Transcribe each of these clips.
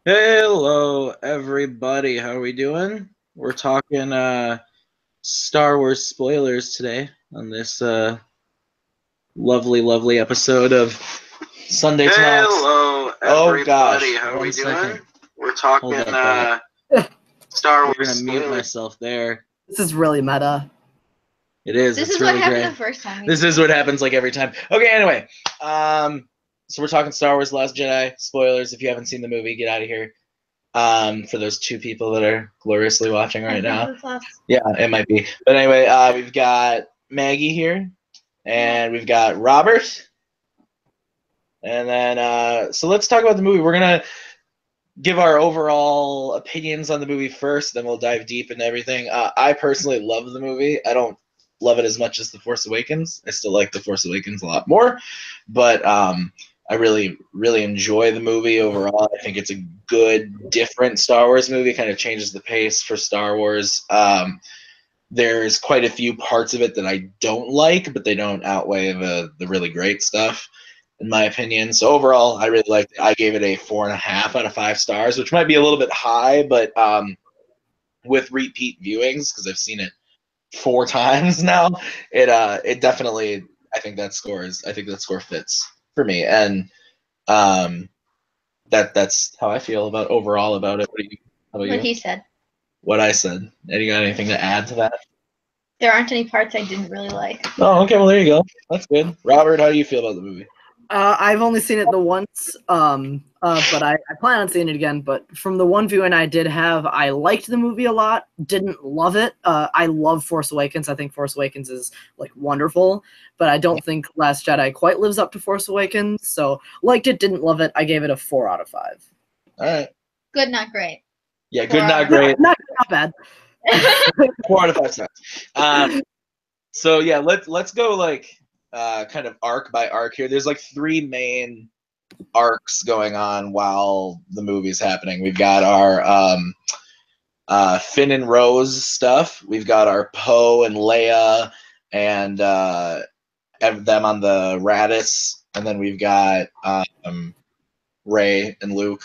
Hello, everybody. How are we doing? We're talking Star Wars spoilers today on this lovely, lovely episode of Sunday Talks. Hello, everybody. Oh gosh, How are we one doing? second. We're talking Hold up, Star We're Wars gonna mute spoilers. myself there. This is really meta. It is. This it's is really what happened great. the first time. This is what happens like every time. Okay, anyway. So we're talking Star Wars Last Jedi spoilers. If you haven't seen the movie, get out of here. For those two people that are gloriously watching right now. Yeah, it might be. But anyway, we've got Maggie here, and we've got Robert. And then, so let's talk about the movie. We're going to give our overall opinions on the movie first, then we'll dive deep into everything. I personally love the movie. I don't love it as much as The Force Awakens. I still like The Force Awakens a lot more. But I really, really enjoy the movie overall. I think it's a good, different Star Wars movie. It kind of changes the pace for Star Wars. There's quite a few parts of it that I don't like, but they don't outweigh the really great stuff, in my opinion. So overall, I really liked it. I gave it a 4.5 out of 5 stars, which might be a little bit high, but with repeat viewings, because I've seen it 4 times now, it definitely, I think that score fits for me, and that's how I feel about overall about it. How about What you? he said. What I said. Any got anything to add to that? There aren't any parts I didn't really like. Oh, okay. Well, there you go. That's good. Robert, how do you feel about the movie? I've only seen it the once, but I plan on seeing it again. But from the one viewing I did have, I liked the movie a lot. Didn't love it. I love Force Awakens. I think Force Awakens is like wonderful, but I don't think Last Jedi quite lives up to Force Awakens. So liked it, didn't love it. I gave it a 4 out of 5. All right. Good, not great. Yeah, good, not great. Not bad. 4 out of 5 stars. So yeah, let's go like kind of arc by arc here. There's like 3 main arcs going on while the movie's happening. We've got our Finn and Rose stuff. We've got our Poe and Leia and them on the Radis, and then we've got Rey and Luke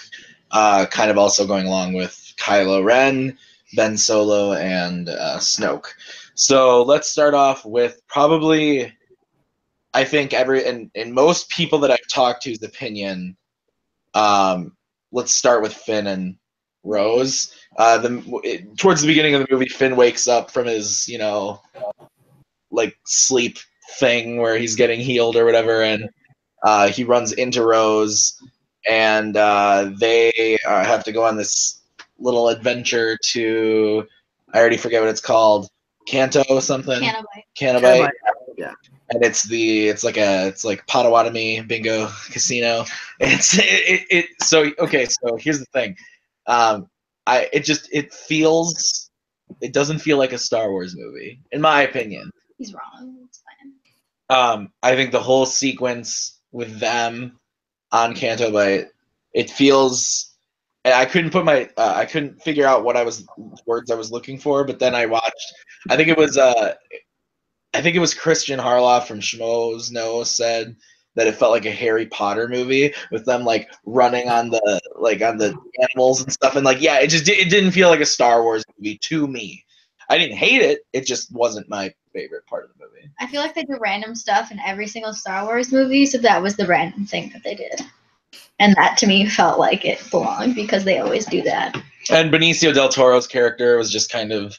kind of also going along with Kylo Ren, Ben Solo, and Snoke. So let's start off with probably, I think in most people that I've talked to's opinion, let's start with Finn and Rose. Towards the beginning of the movie, Finn wakes up from his, like sleep thing where he's getting healed or whatever, and he runs into Rose, and they have to go on this little adventure to, I already forget what it's called, Canto something. Canabite. Yeah. And it's like Potawatomi Bingo Casino. So here's the thing. It doesn't feel like a Star Wars movie, in my opinion. He's wrong. It's fine. I think the whole sequence with them on Canto Bight, it feels. I couldn't I couldn't figure out words I was looking for, but then I watched. I think it was Christian Harloff from Schmoes Know said that it felt like a Harry Potter movie with them like running on the animals and stuff, and like it didn't feel like a Star Wars movie to me. I didn't hate it; it just wasn't my favorite part of the movie. I feel like they do random stuff in every single Star Wars movie, so that was the random thing that they did. And that to me felt like it belonged because they always do that. And Benicio del Toro's character was just kind of,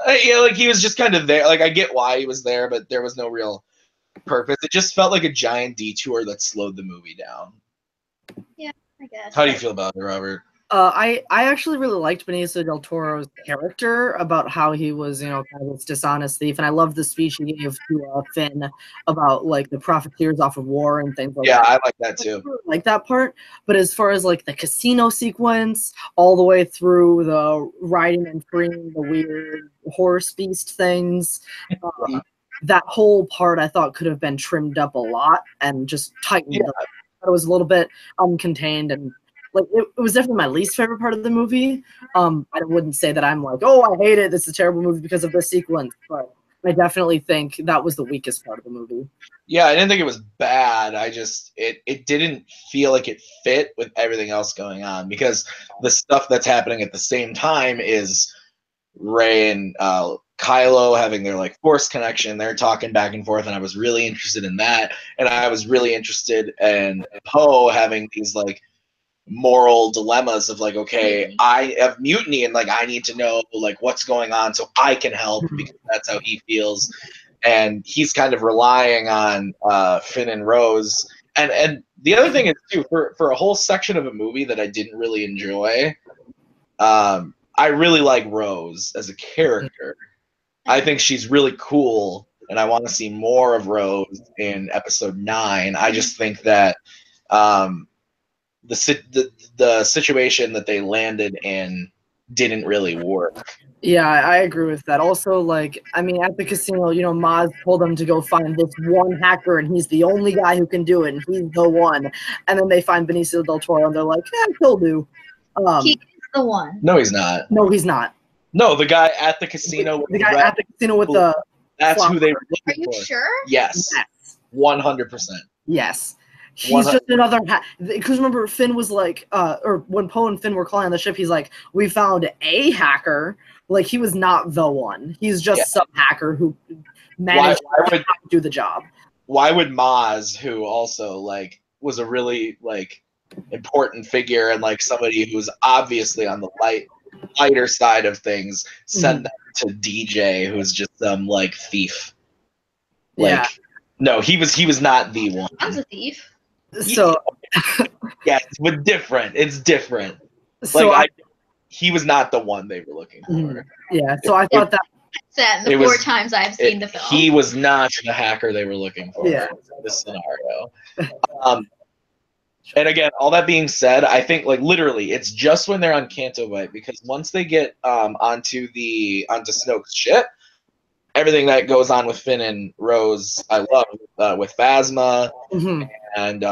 like he was just kind of there. Like I get why he was there, but there was no real purpose. It just felt like a giant detour that slowed the movie down. Yeah, I guess. How do you feel about it, Robert? I actually really liked Benicio del Toro's character, about how he was, kind of this dishonest thief, and I loved the speech he gave to Finn about like the profiteers off of war and things like that. Yeah, I like that too. I really like that part, but as far as like the casino sequence, all the way through the riding and freeing the weird horse beast things, that whole part I thought could have been trimmed up a lot and just tightened up. It was a little bit uncontained, and like it was definitely my least favorite part of the movie. I wouldn't say that I'm like, oh, I hate it, this is a terrible movie because of this sequence, but I definitely think that was the weakest part of the movie. Yeah, I didn't think it was bad. I just it didn't feel like it fit with everything else going on, because the stuff that's happening at the same time is Rey and Kylo having their like force connection. They're talking back and forth, and I was really interested in that. And I was really interested in Poe having these like moral dilemmas of like, okay, I have mutiny, and like I need to know like what's going on so I can help, because that's how he feels. And he's kind of relying on Finn and Rose. And the other thing is too, for a whole section of a movie that I didn't really enjoy, I really like Rose as a character. I think she's really cool, and I want to see more of Rose in episode 9. I just think that the situation that they landed in didn't really work. Yeah, I agree with that. Also, like, I mean, at the casino, you know, Maz told them to go find this one hacker, and he's the only guy who can do it, and he's the one. And then they find Benicio del Toro, and they're like, yeah, he'll do. He is the one. No, he's not. No, he's not. No, the guy at the casino. With the guy at the casino with the. That's who they were Are looking you for. sure? Yes. 100%. Yes. He's just another because remember Finn was like or when Poe and Finn were calling on the ship, he's like, we found a hacker. Like, he was not the one. He's just some hacker who managed to do the job. Why would Maz, who also like was a really like important figure and like somebody who's obviously on the lighter side of things, send that to DJ, who's just some like thief? Like, no, he was not the one. I was a thief. So yes, but different. It's different. So like he was not the one they were looking for. Yeah, so I thought that said the 4 times I've seen the film. He was not the hacker they were looking for in this scenario. And again, all that being said, I think like literally it's just when they're on Canto Bight, because once they get onto Snoke's ship, everything that goes on with Finn and Rose, I love with Phasma, and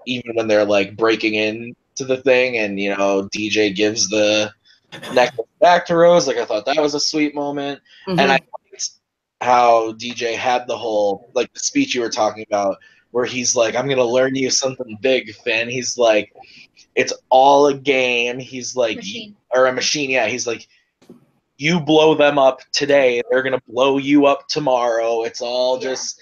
even when they're like breaking in to the thing, and you know DJ gives the necklace back to Rose, like I thought that was a sweet moment, and I liked how DJ had the whole like the speech you were talking about, where he's like, I'm gonna learn you something big, Finn. He's like, it's all a game. He's like, or a machine, yeah. He's like, you blow them up today, they're gonna blow you up tomorrow. It's all just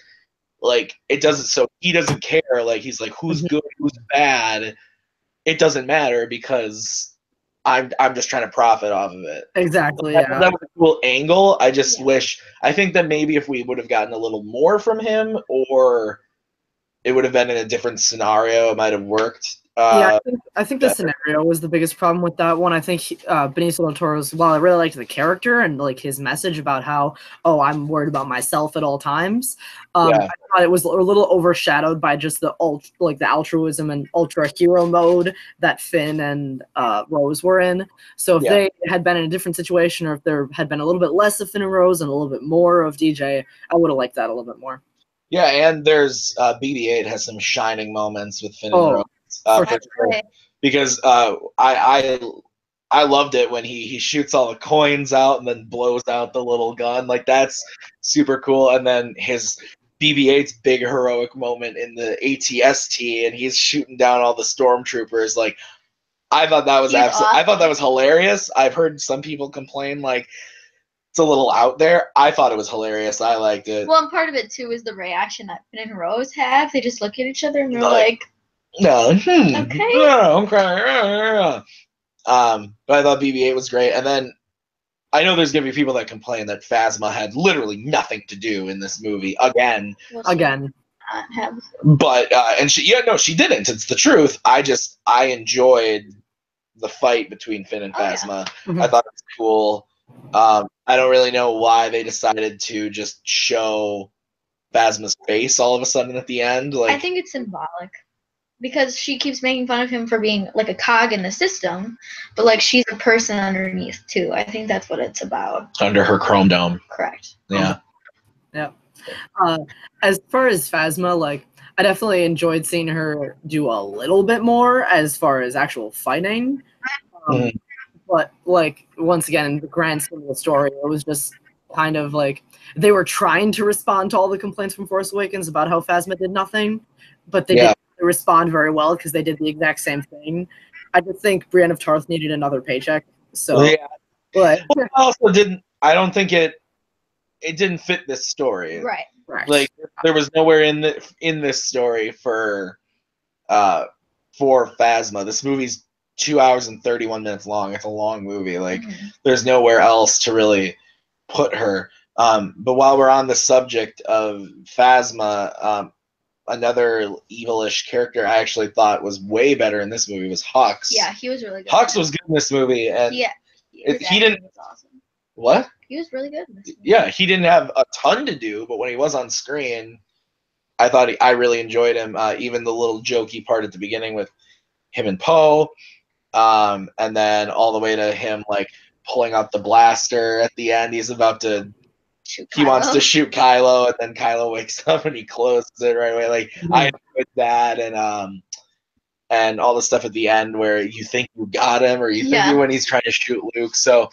like, it doesn't. So he doesn't care. Like, he's like, who's good, who's bad. It doesn't matter, because I'm just trying to profit off of it. Exactly. That was a cool angle. I just wish. I think that maybe if we would have gotten a little more from him, or it would have been in a different scenario, it might have worked. I think the scenario was the biggest problem with that one. I think Benicio del Toro's, while I really liked the character and like his message about how, I'm worried about myself at all times, I thought it was a little overshadowed by just the altruism and ultra hero mode that Finn and Rose were in. So if they had been in a different situation, or if there had been a little bit less of Finn and Rose and a little bit more of DJ, I would have liked that a little bit more. Yeah, and there's BB-8 has some shining moments with Finn and Rose. For sure. Because I loved it when he shoots all the coins out and then blows out the little gun. Like, that's super cool. And then his BB-8's big heroic moment in the ATST, and he's shooting down all the stormtroopers. Like, I thought that was awesome. I thought that was hilarious. I've heard some people complain like it's a little out there. I thought it was hilarious. I liked it. Well, and part of it too is the reaction that Finn and Rose have. They just look at each other and they're like, no, okay. Yeah, okay. But I thought BB-8 was great. And then I know there's gonna be people that complain that Phasma had literally nothing to do in this movie again. But and she didn't. It's the truth. I enjoyed the fight between Finn and Phasma. I thought it was cool. I don't really know why they decided to just show Phasma's face all of a sudden at the end. Like, I think it's symbolic, because she keeps making fun of him for being like a cog in the system, but like she's a person underneath too. I think that's what it's about. Under her chrome dome. Correct. Yeah. Yeah. As far as Phasma, like, I definitely enjoyed seeing her do a little bit more as far as actual fighting. But like, once again, in the grand scheme of the story, it was just kind of like they were trying to respond to all the complaints from Force Awakens about how Phasma did nothing, but they didn't respond very well because they did the exact same thing. I just think Brienne of Tarth needed another paycheck. So, yeah. but Well, it also didn't. I don't think it didn't fit this story. Right. Like there was nowhere in this story for Phasma. This movie's 2 hours and 31 minutes long. It's a long movie. Like there's nowhere else to really put her. But while we're on the subject of Phasma, another evilish character I actually thought was way better in this movie was Hux. Yeah, he was really good. Hux was good in this movie, and he didn't. Was awesome. What? He was really good in this movie. Yeah, he didn't have a ton to do, but when he was on screen, I thought I really enjoyed him. Even the little jokey part at the beginning with him and Poe, and then all the way to him like pulling out the blaster at the end. He's about to. He wants to shoot Kylo, and then Kylo wakes up and he closes it right away. Like I enjoyed that, and all the stuff at the end where you think you got him, or you think when he's trying to shoot Luke. So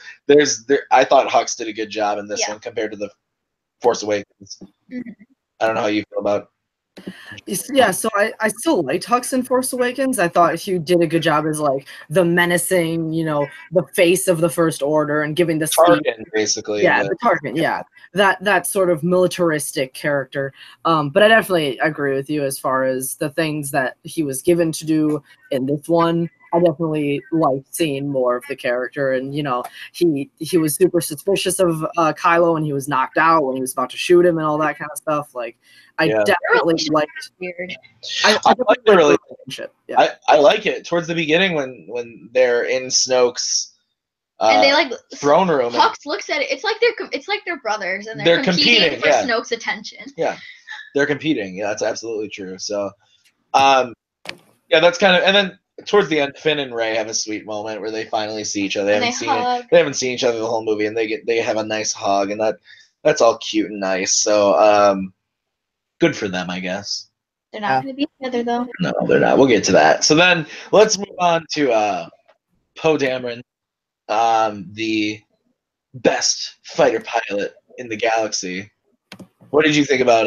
I thought Hux did a good job in this one compared to the Force Awakens. I don't know how you feel about. Yeah, so I still liked Hux in Force Awakens. I thought he did a good job as like the menacing, the face of the First Order and giving the Tarkin, basically. Yeah, the Tarkin, yeah. That sort of militaristic character. But I definitely agree with you as far as the things that he was given to do in this one. I definitely liked seeing more of the character, and he was super suspicious of Kylo when he was knocked out, when he was about to shoot him, and all that kind of stuff. Like, I definitely liked. Weird. I like the relationship. Yeah. I like it towards the beginning when they're in Snoke's and they like throne room. Hux looks at it. It's like they're brothers, and they're competing for Snoke's attention. Yeah, they're competing. Yeah, that's absolutely true. So, yeah, that's kind of, and then towards the end, Finn and Rey have a sweet moment where they finally see each other. They haven't seen each other the whole movie, and they have a nice hug, and that's all cute and nice. So, good for them, I guess. They're not going to be together though. No, they're not. We'll get to that. So then let's move on to Poe Dameron, the best fighter pilot in the galaxy. What did you think about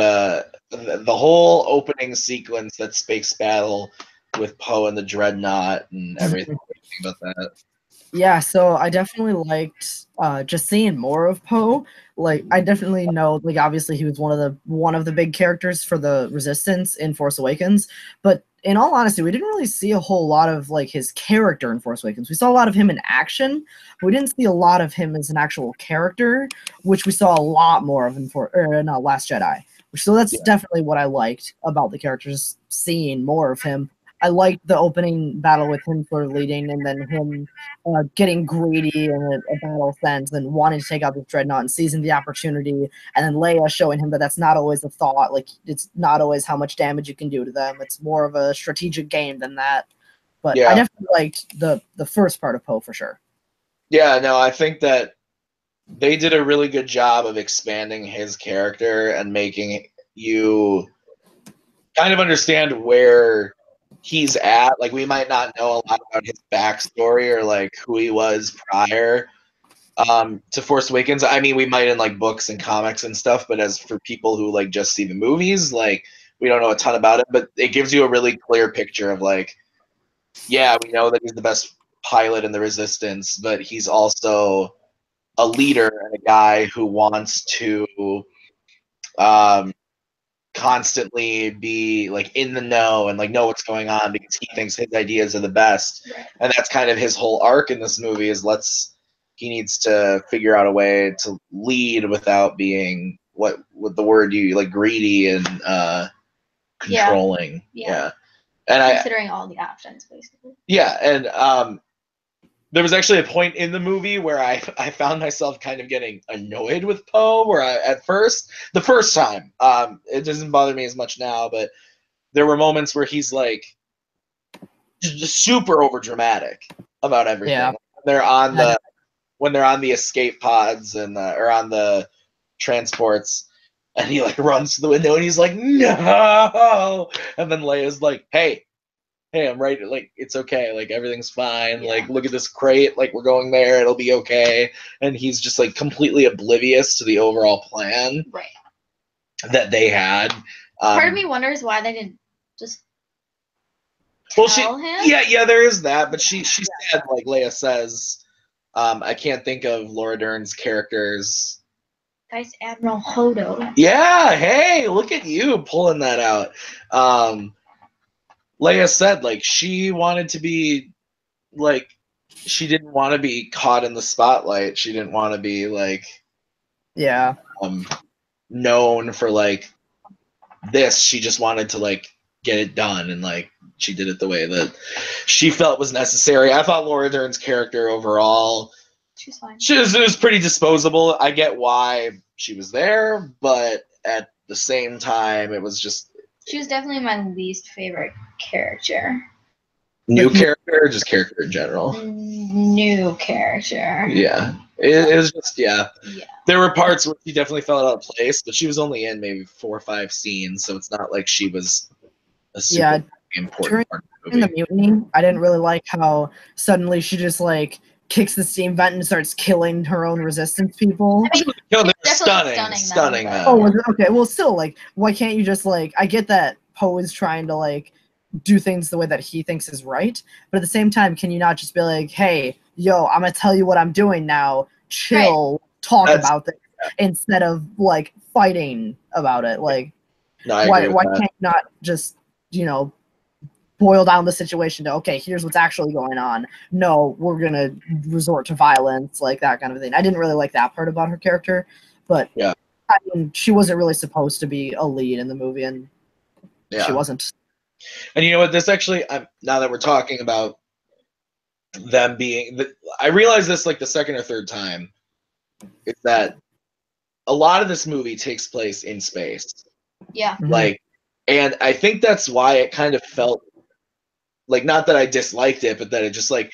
the whole opening sequence, that space battle with Poe and the Dreadnought and everything? What do you think about that? Yeah, so I definitely liked just seeing more of Poe. Like, I definitely know, like, obviously he was one of the big characters for the Resistance in Force Awakens, but in all honesty, we didn't really see a whole lot of like his character in Force Awakens. We saw a lot of him in action, but we didn't see a lot of him as an actual character, which we saw a lot more of in Last Jedi. So that's definitely what I liked about the characters, seeing more of him. I liked the opening battle with him sort of leading, and then him getting greedy in a battle sense and wanting to take out the Dreadnought and seizing the opportunity, and then Leia showing him that that's not always the thought. Like, it's not always how much damage you can do to them. It's more of a strategic game than that. But I definitely liked the first part of Poe for sure. Yeah, no, I think that they did a really good job of expanding his character and making you kind of understand where he's at. Like, we might not know a lot about his backstory or like who he was prior to Force Awakens. I mean, we might in like books and comics and stuff, but as for people who like just see the movies, like, we don't know a ton about it. But it gives you a really clear picture of like, yeah, we know that he's the best pilot in the Resistance, but he's also a leader and a guy who wants to constantly be like in the know and like know what's going on because he thinks his ideas are the best. Right. And that's kind of his whole arc in this movie is he needs to figure out a way to lead without being what the word you like, greedy and controlling. Yeah. And considering all the options basically. Yeah, and there was actually a point in the movie where I found myself kind of getting annoyed with Poe, where the first time, it doesn't bother me as much now, but there were moments where he's like just super overdramatic about everything. Yeah. When they're on the escape pods and or on the transports, and he like runs to the window and he's like, no, and then Leia's like, hey, hey, I'm right, like, it's okay, like, everything's fine, Yeah. like, look at this crate, like, we're going there, it'll be okay. And he's just, like, completely oblivious to the overall plan Right. that they had. Part of me wonders why they didn't just Well, tell him. yeah, there is that, but she said, like Leia says, I can't think of Laura Dern's character's. Vice Admiral Hodo. Yeah, hey, look at you pulling that out. Leia said, like, she wanted to be, like, she didn't want to be caught in the spotlight. She didn't want to be, like, Yeah. known for, like, this. She just wanted to, like, get it done, and, like, she did it the way that she felt was necessary. I thought Laura Dern's character overall, She's fine. she was pretty disposable. I get why she was there, but at the same time, it was just She was definitely my least favorite character. new character, or just character in general. New character. Yeah, it was just Yeah. There were parts where she definitely fell out of place, but she was only in maybe 4 or 5 scenes, so it's not like she was a super important part of the In movie. the mutiny, I didn't really like how suddenly she just like kicks the steam vent and starts killing her own resistance people. I mean, No, they're definitely stunning though, them. Oh, was it? Okay. Well, still, like, why can't you just like? I get that Poe is trying to like do things the way that he thinks is right, but at the same time, can you not just be like, "Hey, yo, I'm gonna tell you what I'm doing now. Chill, talk about this instead of like fighting about it." Like, No, I agree with why that. can't you not just boil down the situation to, okay, here's what's actually going on. No, we're gonna resort to violence, like that kind of thing. I didn't really like that part about her character, but Yeah. I mean, she wasn't really supposed to be a lead in the movie, and Yeah. she wasn't. And you know what? This actually, now that we're talking about them being, I realized this like the second or third time, is that a lot of this movie takes place in space. Yeah. Like, and I think that's why it kind of felt like, not that I disliked it, but that it just like,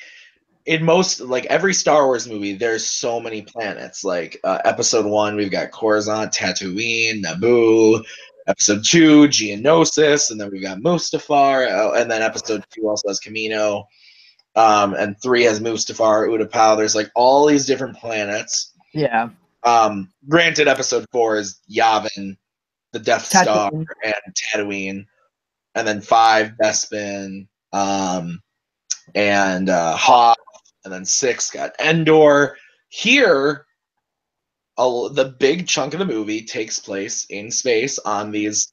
in most, like every Star Wars movie, there's so many planets. Like episode 1, we've got Coruscant, Tatooine, Naboo. Episode 2, Geonosis, and then we've got Mustafar, and then episode 2 also has Camino, and 3 has Mustafar, Utapau. There's like all these different planets. Yeah. Granted, episode 4 is Yavin, the Death Star, Tatooine. and Tatooine, and then 5 Bespin, and Hoth, and then 6 got Endor. Here, the big chunk of the movie takes place in space on these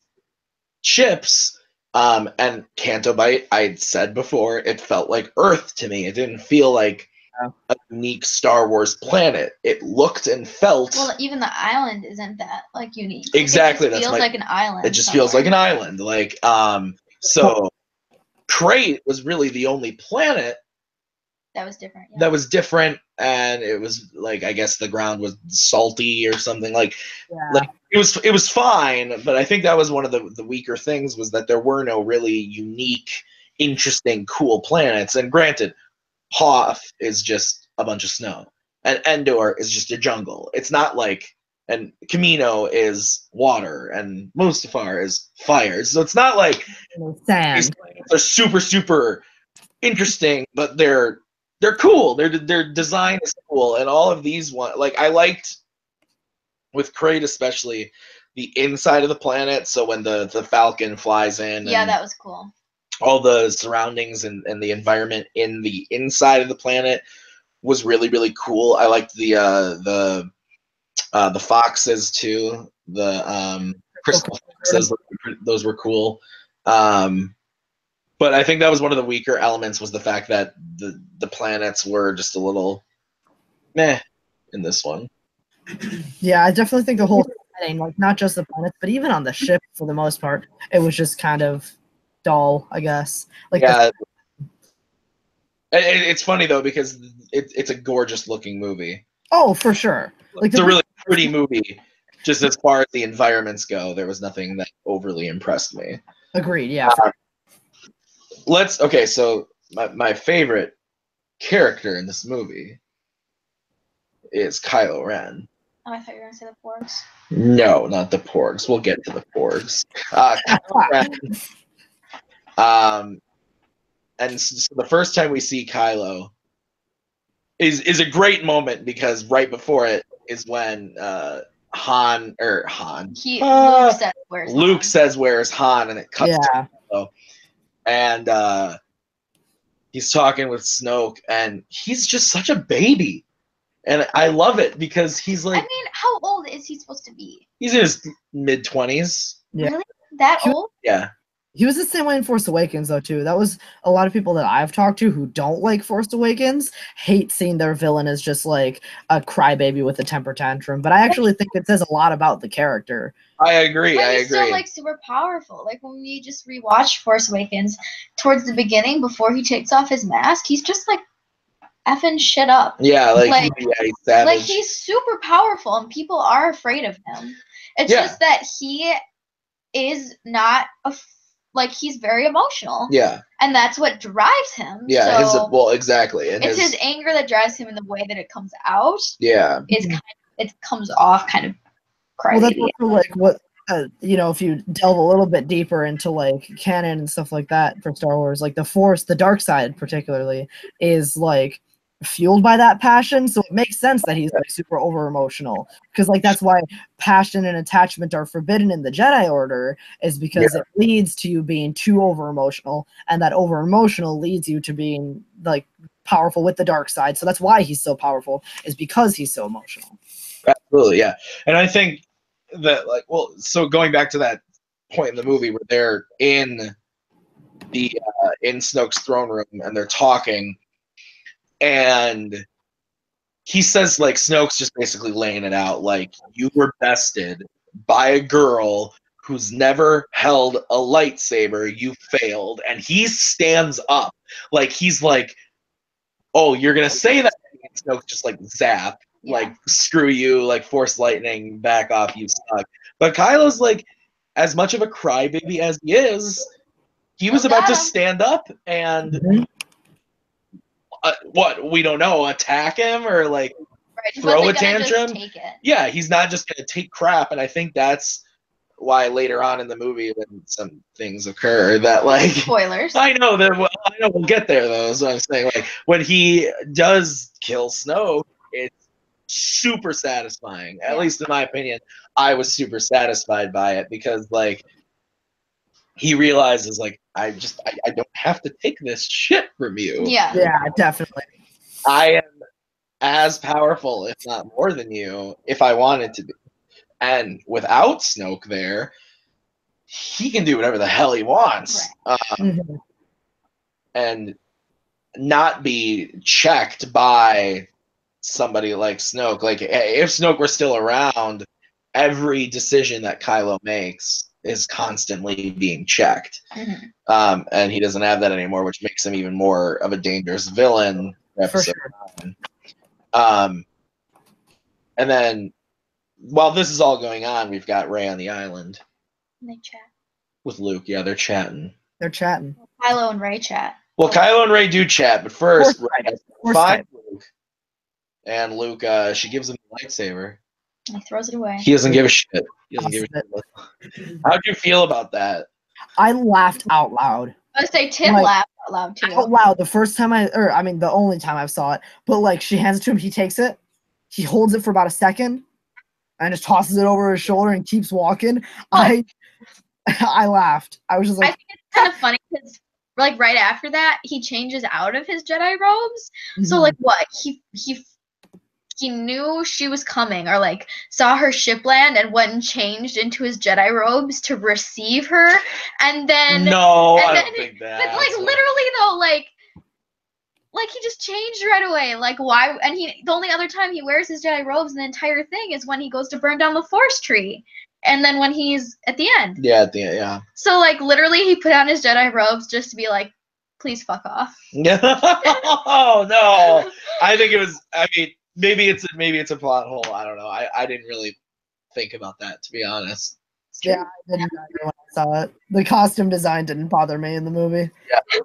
ships. And Canto Bight, I'd said before, it felt like Earth to me. It didn't feel like a unique Star Wars planet. It looked and felt. Well, even the island isn't that like unique. Exactly. It just feels like an island. It just feels like an island. Like, so Crate was really the only planet that was different. Yeah. that was different, and it was like, I guess the ground was salty or something. Like, like it was fine, but I think that was one of the weaker things, was that there were no really unique, interesting, cool planets. And granted, Hoth is just a bunch of snow, and Endor is just a jungle. It's not like, and Camino is water, and Mustafar is fire. So it's not like Sand. these planets are super, super interesting, but they're cool. Their design is cool, and all of these like I liked with Crate especially the inside of the planet. So when the Falcon flies in, Yeah, and that was cool. all the surroundings and the environment in the inside of the planet was really, really cool. I liked the foxes too. The crystal foxes, those were cool. But I think that was one of the weaker elements, was the fact that the planets were just a little meh in this one. Yeah, I definitely think the whole setting, like not just the planets, but even on the ship for the most part, it was just kind of dull, I guess. Like, yeah, it's funny though, because it's a gorgeous looking movie. Oh, for sure. Like, it's a really pretty movie. Just as far as the environments go, there was nothing that overly impressed me. Agreed. Yeah. Okay, so my favorite character in this movie is Kylo Ren. Oh, I thought you were gonna say the Porgs. No, not the Porgs. We'll get to the Porgs. Kylo Ren, and so the first time we see Kylo is a great moment because right before it is when Luke says where's Han, and it cuts to Kylo, and he's talking with Snoke, and he's just such a baby, and I love it because he's like. I mean, how old is he supposed to be? He's in his mid-20s. Yeah. Really? That old? Yeah. He was the same way in Force Awakens, though, too. That was a lot of people that I've talked to who don't like Force Awakens hate seeing their villain as just like a crybaby with a temper tantrum. But I actually think it says a lot about the character. I agree. But he's still like super powerful. Like when we just rewatched Force Awakens, towards the beginning, before he takes off his mask, he's just like effing shit up. Yeah, he's savage. Like he's super powerful, and people are afraid of him. It's just that he is not he's very emotional. Yeah. And that's what drives him. Yeah, so exactly. And it's his anger that drives him in the way that it comes out. Yeah. It comes off kind of crybaby. Well, that's also like what if you delve a little bit deeper into like canon and stuff like that for Star Wars, like the Force, the dark side particularly, is like fueled by that passion, so it makes sense that he's like super over emotional, because like that's why passion and attachment are forbidden in the Jedi Order, is because it leads to you being too over emotional, and that over emotional leads you to being like powerful with the dark side. So that's why he's so powerful, is because he's so emotional. Absolutely, yeah. And I think that so going back to that point in the movie where they're in the in Snoke's throne room and they're talking. And he says, like, Snoke's just basically laying it out, like, you were bested by a girl who's never held a lightsaber. You failed. And he stands up. Like, he's like, oh, you're going to say that? And Snoke just, like, zap. Yeah. Like, screw you. Like, force lightning. Back off. You suck. But Kylo's, like, as much of a crybaby as he is, he was about to stand up and... Mm-hmm. What we don't know, attack him or like throw a tantrum. Yeah, he's not just gonna take crap, and I think that's why later on in the movie when some things occur that like spoilers. I know we'll get there though. So I'm saying like when he does kill Snoke, it's super satisfying. At least in my opinion, I was super satisfied by it because like he realizes like I don't have to take this shit from you. Yeah, definitely. I am as powerful, if not more than you, if I wanted to be. And without Snoke there, he can do whatever the hell he wants. Right. And not be checked by somebody like Snoke. Like, if Snoke were still around, every decision that Kylo makes is constantly being checked. Mm-hmm. And he doesn't have that anymore, which makes him even more of a dangerous villain. For sure. And then, while this is all going on, we've got Rey on the island. And they chat. With Luke. Yeah, they're chatting. Kylo and Rey chat. Well, Kylo and Rey do chat, but first, Rey finds Luke. And Luke, she gives him the lightsaber. And he throws it away. He doesn't give a shit. How'd you feel about that? I laughed out loud. I was say Tim laughed out loud too. Out loud. The first time the only time I saw it. But like she hands it to him, he takes it, he holds it for about a second, and just tosses it over his shoulder and keeps walking. Oh. I laughed. I was just like, I think it's kind of funny because like right after that, he changes out of his Jedi robes. Mm-hmm. So like what he knew she was coming, or like saw her ship land and went and changed into his Jedi robes to receive her, and then I don't think that. But like literally though, like he just changed right away. Like why? And the only other time he wears his Jedi robes in the entire thing is when he goes to burn down the Force tree, and then when he's at the end. Yeah, at the end. Yeah. So like literally, he put on his Jedi robes just to be like, please fuck off. Oh no! I think it was. I mean. Maybe it's a plot hole. I don't know. I didn't really think about that, to be honest. Yeah, I didn't either when I saw it. The costume design didn't bother me in the movie. Yeah,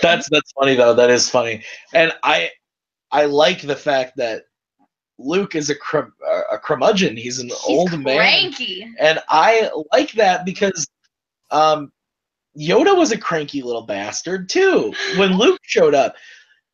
that's funny though. That is funny, and I like the fact that Luke is a curmudgeon. He's old man, cranky, and I like that because Yoda was a cranky little bastard too when Luke showed up.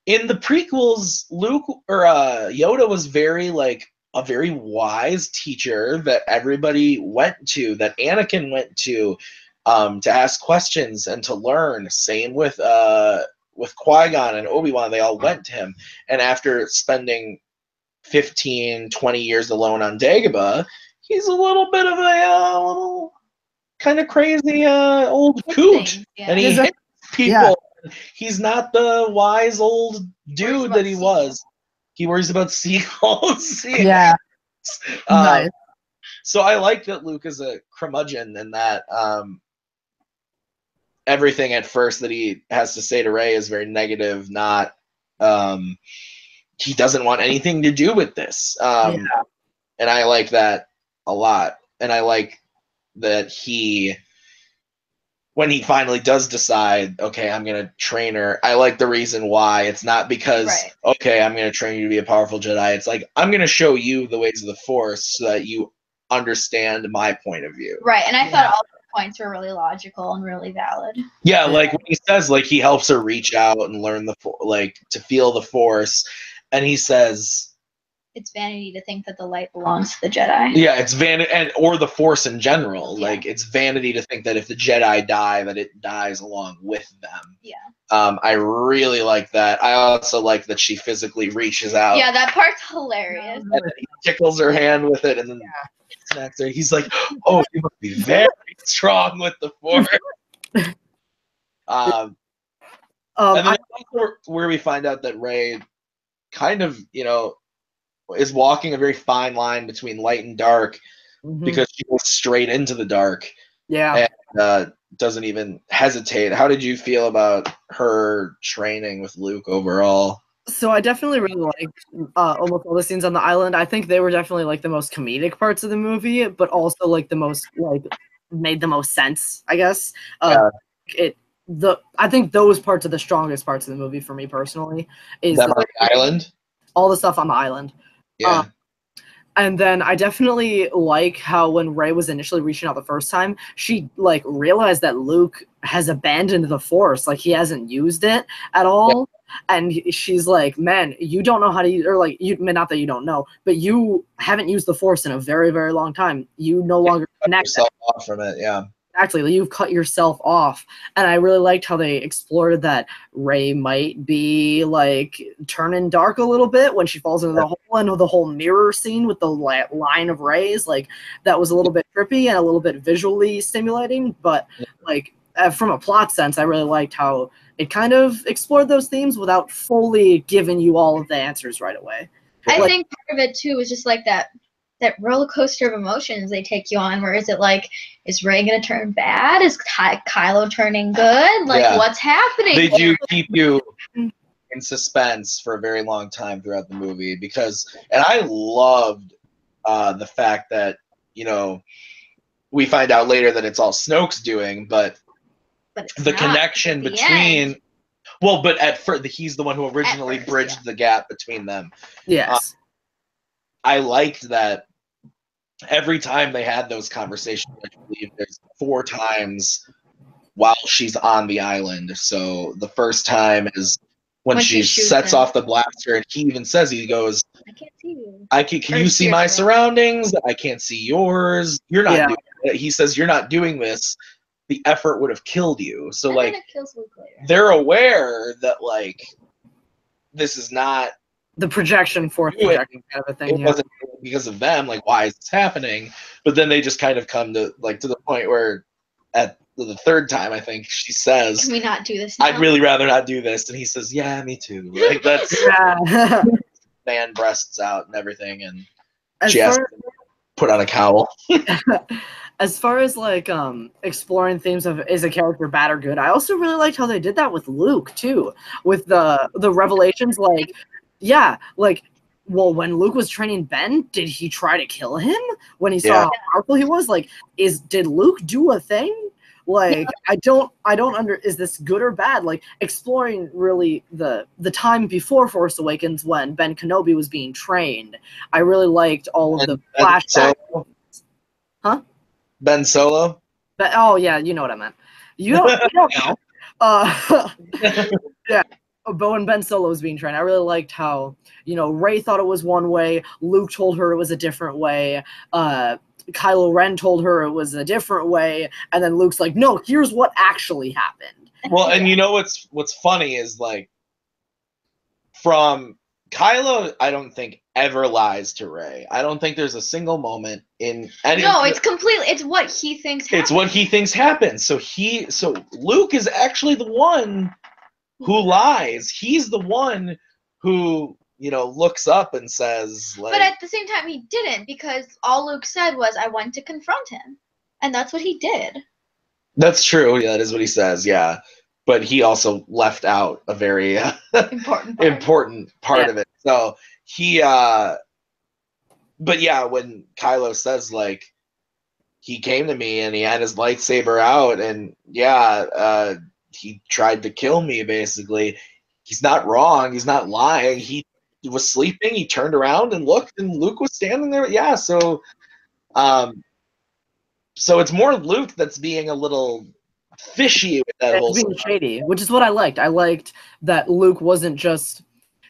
In the prequels, Yoda was very like a very wise teacher that everybody went to, that Anakin went to ask questions and to learn. Same with Qui-Gon and Obi-Wan, they all went to him. And after spending 15, 20 years alone on Dagobah, he's a little bit of a little kind of crazy old coot. Yeah. And he He's a- hits people. He's not the wise old dude that he was. He worries about seagulls. Yeah. Nice. So I like that Luke is a curmudgeon and that everything at first that he has to say to Rey is very negative, not he doesn't want anything to do with this. And I like that a lot. And I like that when he finally does decide, okay, I'm going to train her, I like the reason why. It's not because, okay, I'm going to train you to be a powerful Jedi. It's like, I'm going to show you the ways of the Force so that you understand my point of view. Right, and I thought all the points were really logical and really valid. Yeah, like when he says, like, he helps her reach out and learn to feel the Force, and he says, it's vanity to think that the light belongs to the Jedi. Yeah, it's vanity, or the Force in general. Yeah. Like, it's vanity to think that if the Jedi die, that it dies along with them. Yeah. I really like that. I also like that she physically reaches out. Yeah, that part's hilarious. And then he tickles her hand with it, and then smacks her. He's like, "Oh, you must be very strong with the Force." And then that's also where we find out that Rey kind of, is walking a very fine line between light and dark because she goes straight into the dark. Yeah. And doesn't even hesitate. How did you feel about her training with Luke overall? So I definitely really liked almost all the scenes on the island. I think they were definitely like the most comedic parts of the movie, but also like the most made the most sense, I guess. I think those parts are the strongest parts of the movie for me personally. Is that on the island? All the stuff on the island. Yeah. And then I definitely like how when Rey was initially reaching out the first time, she like realized that Luke has abandoned the Force, like he hasn't used it at all. Yeah. And she's like, "Man, you don't know how to use, or like you, not that you don't know, but you haven't used the Force in a very, very long time. You no longer connect yourself off from it." Yeah. Exactly, you've cut yourself off. And I really liked how they explored that Rey might be like turning dark a little bit when she falls into the hole, and the whole mirror scene with the line of rays, like that was a little bit trippy and a little bit visually stimulating, but like from a plot sense, I really liked how it kind of explored those themes without fully giving you all of the answers right away. I think part of it too was just like that roller coaster of emotions they take you on, where is it like, is Rey gonna turn bad? Is Kylo turning good? Like, what's happening? They do keep you in suspense for a very long time throughout the movie and I loved the fact that, we find out later that it's all Snoke's doing, but the connection between, but at first he's the one who originally bridged the gap between them. Yes. I liked that every time they had those conversations, I believe there's 4 times while she's on the island. So the first time is when she sets off the blaster, and he even says, he goes, "I can't see you. Can you see my surroundings? I can't see yours. You're not doing it." He says, "You're not doing this. The effort would have killed you." So and like, it kills Luke later. They're aware that like this is not the projection kind of a thing. It wasn't because of them. Like, why is this happening? But then they just kind of come to the point where at the 3rd time, I think she says, "Can we not do this now? I'd really rather not do this." And he says, "Yeah, me too." Like that's man breasts out and everything, and she has to put on a cowl. As far as like exploring themes of is a character bad or good, I also really liked how they did that with Luke too, with the revelations. Like, when Luke was training Ben, did he try to kill him when he saw how powerful he was? Like, did Luke do a thing? Like, I don't is this good or bad? Like, exploring really the time before Force Awakens when Ben Kenobi was being trained. I really liked all of the flashbacks. Ben Solo? Oh yeah, you know what I meant. You don't know. Yeah. But when Ben Solo was being trained, I really liked how, Rey thought it was one way, Luke told her it was a different way, Kylo Ren told her it was a different way, and then Luke's like, no, here's what actually happened. Well, and you know what's funny is, like, from Kylo, I don't think ever lies to Rey. I don't think there's a single moment in any. No, it's completely. It's what he thinks. It's what he thinks happens. So Luke is actually the one who lies. He's the one who looks up and says, like. But at the same time, he didn't, because all Luke said was, "I want to confront him," and that's what he did. That's true. Yeah, that is what he says. Yeah. But he also left out a very important part of it. So he, but yeah, when Kylo says, like, he came to me and he had his lightsaber out, and he tried to kill me, basically. He's not wrong. He's not lying. He was sleeping. He turned around and looked, and Luke was standing there. Yeah, so it's more Luke that's being a little fishy with that whole being shady, which is what I liked. I liked that Luke wasn't just,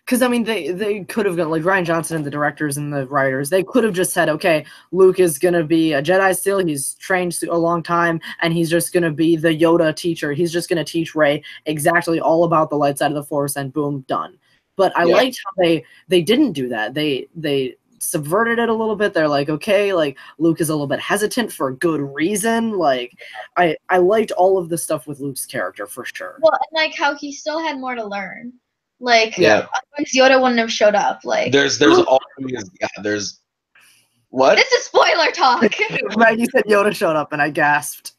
because I mean they could have gone, like, Rian Johnson and the directors and the writers, they could have just said, okay, Luke is gonna be a Jedi still, he's trained a long time, and he's just gonna be the Yoda teacher. He's just gonna teach Rey exactly all about the light side of the Force, and boom, done. But I liked how they didn't do that. They subverted it a little bit. They're like, okay, like, Luke is a little bit hesitant for good reason. Like, I liked all of the stuff with Luke's character for sure. Well, and like how he still had more to learn. Like, otherwise Yoda wouldn't have showed up. Like, there's always there's what? This is spoiler talk. Maggie said Yoda showed up, and I gasped.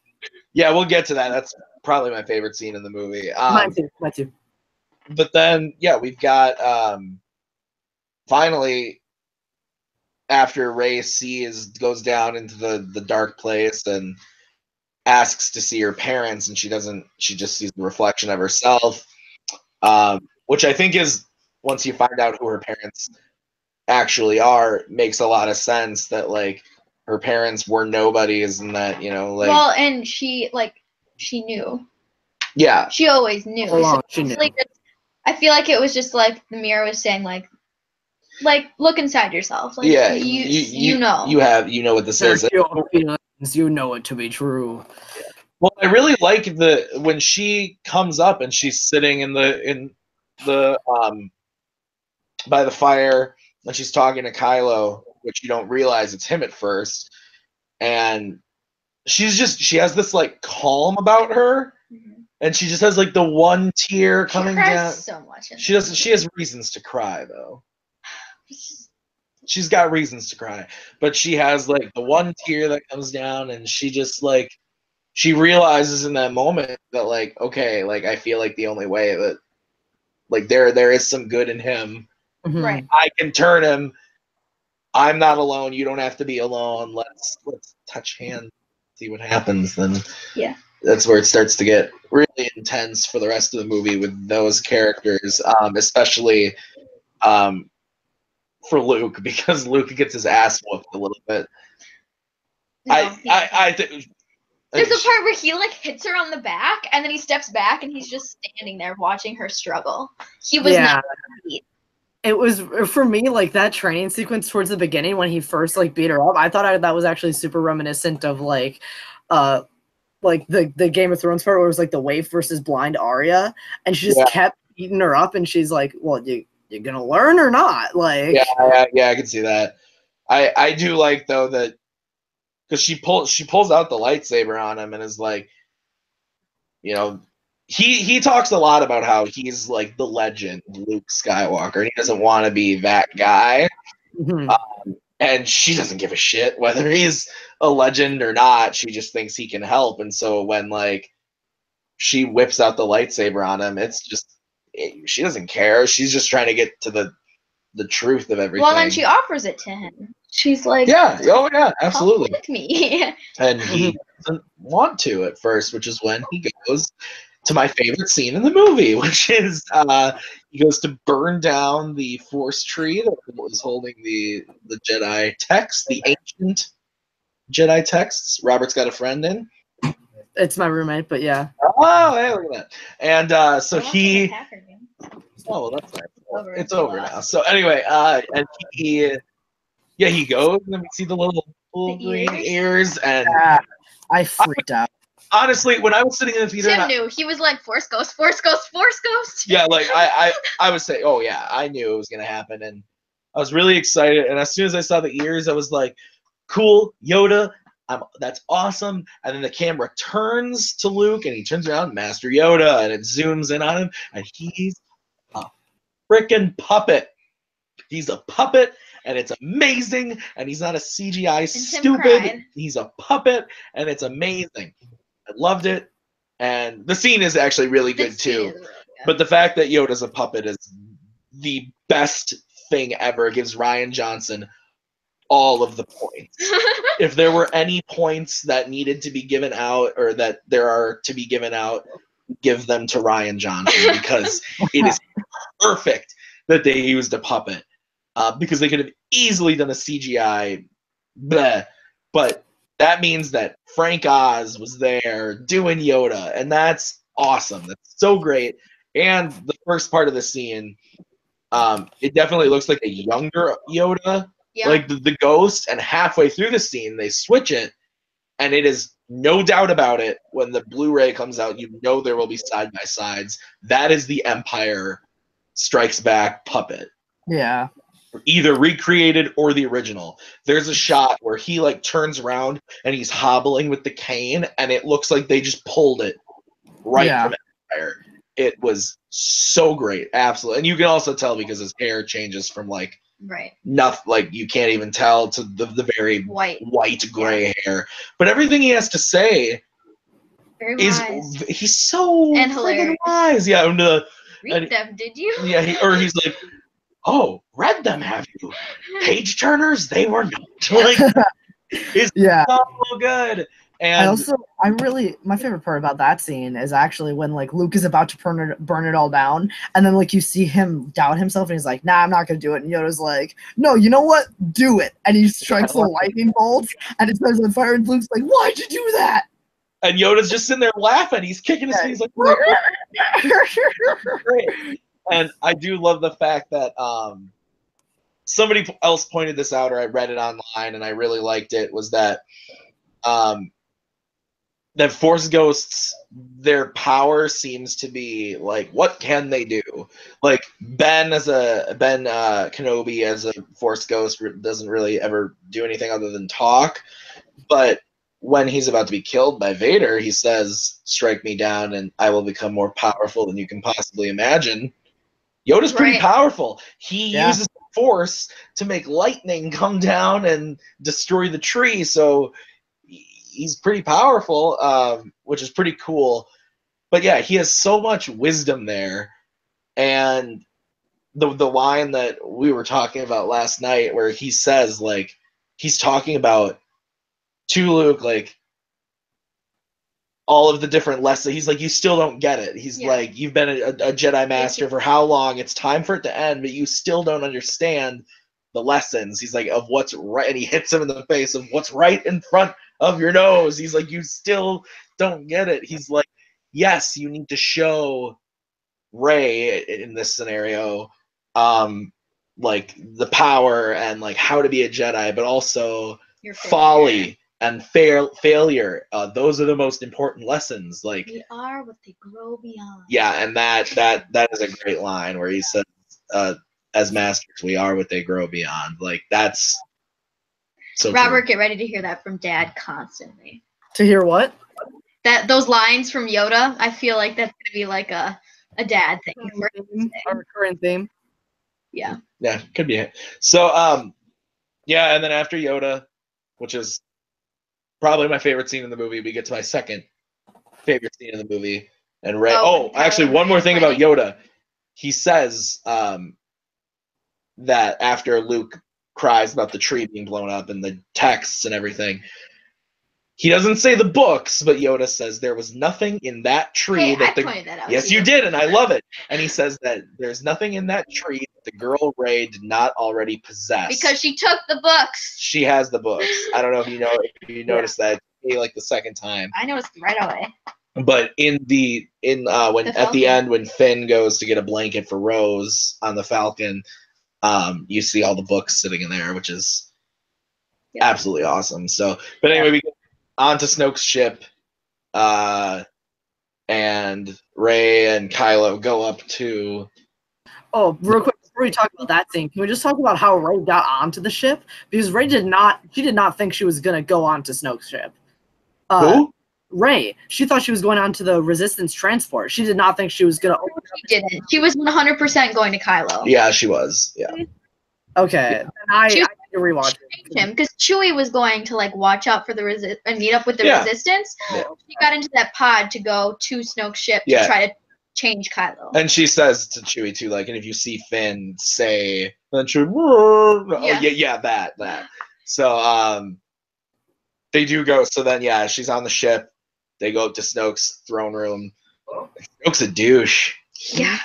Yeah, we'll get to that. That's probably my favorite scene in the movie. Mine too. But then, we've got finally, after Rey goes down into the dark place and asks to see her parents, and she just sees the reflection of herself, which I think is, once you find out who her parents actually are, makes a lot of sense, that, like, her parents were nobodies, and that, like. Well, and she knew. Yeah. She always knew. So she knew. I feel like it was just like the mirror was saying, like, look inside yourself. Like, you know. You know what this is. You know it to be true. Well, I really like when she comes up and she's sitting in the by the fire, and she's talking to Kylo, which you don't realize it's him at first, and she has this, like, calm about her. Mm-hmm. And she just has, like, the one tear coming down. So much. She doesn't. She has reasons to cry, though. She's got reasons to cry, but she has, like, the one tear that comes down, and she just, like, she realizes in that moment that, like, okay, like, I feel like the only way that, like, there is some good in him. Mm-hmm. Right. I can turn him. I'm not alone. You don't have to be alone. Let's touch hands, see what happens. Then. Yeah. That's where it starts to get really intense for the rest of the movie with those characters, especially for Luke, because Luke gets his ass whooped a little bit. No, I think there's a part where he, like, hits her on the back, and then he steps back, and he's just standing there watching her struggle. He was not. It was, for me, like, that training sequence towards the beginning when he first, like, beat her up. I thought that was actually super reminiscent of, like the Game of Thrones part where it was, like, the waif versus blind Arya, and she just kept beating her up, and she's like, well, you're gonna learn or not? Like, yeah, I can see that. I do like, though, that, because she pulls out the lightsaber on him and is like, he talks a lot about how he's, like, the legend Luke Skywalker, and he doesn't want to be that guy. Mm-hmm. And she doesn't give a shit whether he's a legend or not. She just thinks he can help. And so when, like, she whips out the lightsaber on him, it's just, she doesn't care. She's just trying to get to the truth of everything. Well, then she offers it to him. She's like, absolutely. With me. And he doesn't want to at first, which is when he goes to my favorite scene in the movie, which is he goes to burn down the Force tree that was holding the Jedi text, the ancient Jedi texts Robert's got a friend in. It's my roommate, but yeah. Oh, hey, look at that. And so We're watching the he. Packer game. Oh, well, that's nice. Over. It's They over lost. now. So anyway, and he. Yeah, he goes, and then we see the little green ears? ears, and I freaked out. honestly, when I was sitting in the theater, Tim knew. He was like, Force Ghost, Force Ghost, Force Ghost. yeah, like I was saying, oh yeah, I knew it was gonna happen, and I was really excited. And as soon as I saw the ears, I was like, cool, Yoda, that's awesome. And then the camera turns to Luke, and he turns around, Master Yoda, and it zooms in on him, and he's a freaking puppet. He's a puppet, and it's amazing. And he's not a CGI Tim stupid. cried. He's a puppet, and it's amazing. I loved it, and the scene is actually really The good scene too. is really good. But the fact that Yoda's a puppet is the best thing ever. It gives Rian Johnson all of the points. If there were any points that needed to be given out, or that there are to be given out, give them to Rian Johnson, because it is perfect that they used a puppet. Because they could have easily done a CGI, bleh. But that means that Frank Oz was there doing Yoda, and that's awesome. That's so great. And the first part of the scene, it definitely looks like a younger Yoda, Yeah. like the ghost. And halfway through the scene, they switch it, and it is no doubt about it. When the Blu-ray comes out, you know there will be side by sides. That is the Empire Strikes Back puppet. Yeah. Either recreated or the original. There's a shot where he like turns around and he's hobbling with the cane, and it looks like they just pulled it right from Empire. It was so great, absolutely. And you can also tell because his hair changes from like nothing, like you can't even tell, to the very white gray hair. But everything he has to say Very is wise. He's so And friggin' hilarious. wise. Yeah, Read them, did you? yeah, he's like, oh, read them, have you? Page turners? They were not. Like, it's so good. And my favorite part about that scene is actually when like Luke is about to burn it all down, and then like you see him doubt himself, and he's like, nah, I'm not gonna do it. And Yoda's like, no, you know what? Do it. And he strikes the lightning bolts, and it says on fire, and Luke's like, why'd you do that? And Yoda's just sitting there laughing. He's kicking his feet. He's like, great. And I do love the fact that somebody else pointed this out, or I read it online, and I really liked it, was that that Force Ghosts, their power seems to be like, what can they do? Like Ben Kenobi as a Force Ghost doesn't really ever do anything other than talk, but when he's about to be killed by Vader, he says, strike me down and I will become more powerful than you can possibly imagine. Yoda's pretty powerful. He uses the Force to make lightning come down and destroy the tree, so he's pretty powerful, which is pretty cool. But yeah, he has so much wisdom there. And the line that we were talking about last night, where he says, like, he's talking about to Luke, like, all of the different lessons. He's like, you still don't get it. He's like, you've been a Jedi Master for how long? It's time for it to end, but you still don't understand the lessons. He's like, of what's right. And he hits him in the face of what's right in front of your nose. He's like, you still don't get it. He's like, yes, you need to show Rey in this scenario, like the power and like how to be a Jedi, but also your folly and failure. Those are the most important lessons. Like, we are what they grow beyond. Yeah, and that is a great line where he says, as masters, we are what they grow beyond. Like, that's so Robert, true. get ready to hear that from Dad constantly. To hear what? Those lines from Yoda, I feel like that's gonna be like a dad thing. A recurring theme. Yeah. Yeah, could be it. So, yeah, and then after Yoda, which is probably my favorite scene in the movie, we get to my second favorite scene in the movie. And Rey. Oh, actually, one more thing about Yoda. He says that after Luke cries about the tree being blown up and the texts and everything, he doesn't say the books, but Yoda says there was nothing in that tree I pointed that out. Yes, you did, and I love it. And he says that there's nothing in that tree that the girl Rey did not already possess. Because she took the books. She has the books. I don't know if you noticed that. me like the second time. I noticed right away. But when The at the Falcon. end when Finn goes to get a blanket for Rose on the Falcon, you see all the books sitting in there, which is absolutely awesome. So, but anyway, we get onto Snoke's ship, and Rey and Kylo go up to. Oh, real quick before we talk about that scene, can we just talk about how Rey got onto the ship? Because Rey did not think she was gonna go onto Snoke's ship. Who? Rey. She thought she was going onto the Resistance transport. She did not think she was gonna. She didn't. She was 100% going to Kylo. Yeah, she was. Yeah. Okay, then I She- need to rewatch it. Him because Chewie was going to like watch out for the and meet up with the Resistance. Yeah. She got into that pod to go to Snoke's ship to Yeah. try to change Kylo. And she says to Chewie too, like, and if you see Finn, say, then Chewie, oh yeah, that. So they do go. So then she's on the ship. They go up to Snoke's throne room. Snoke's a douche. Yeah.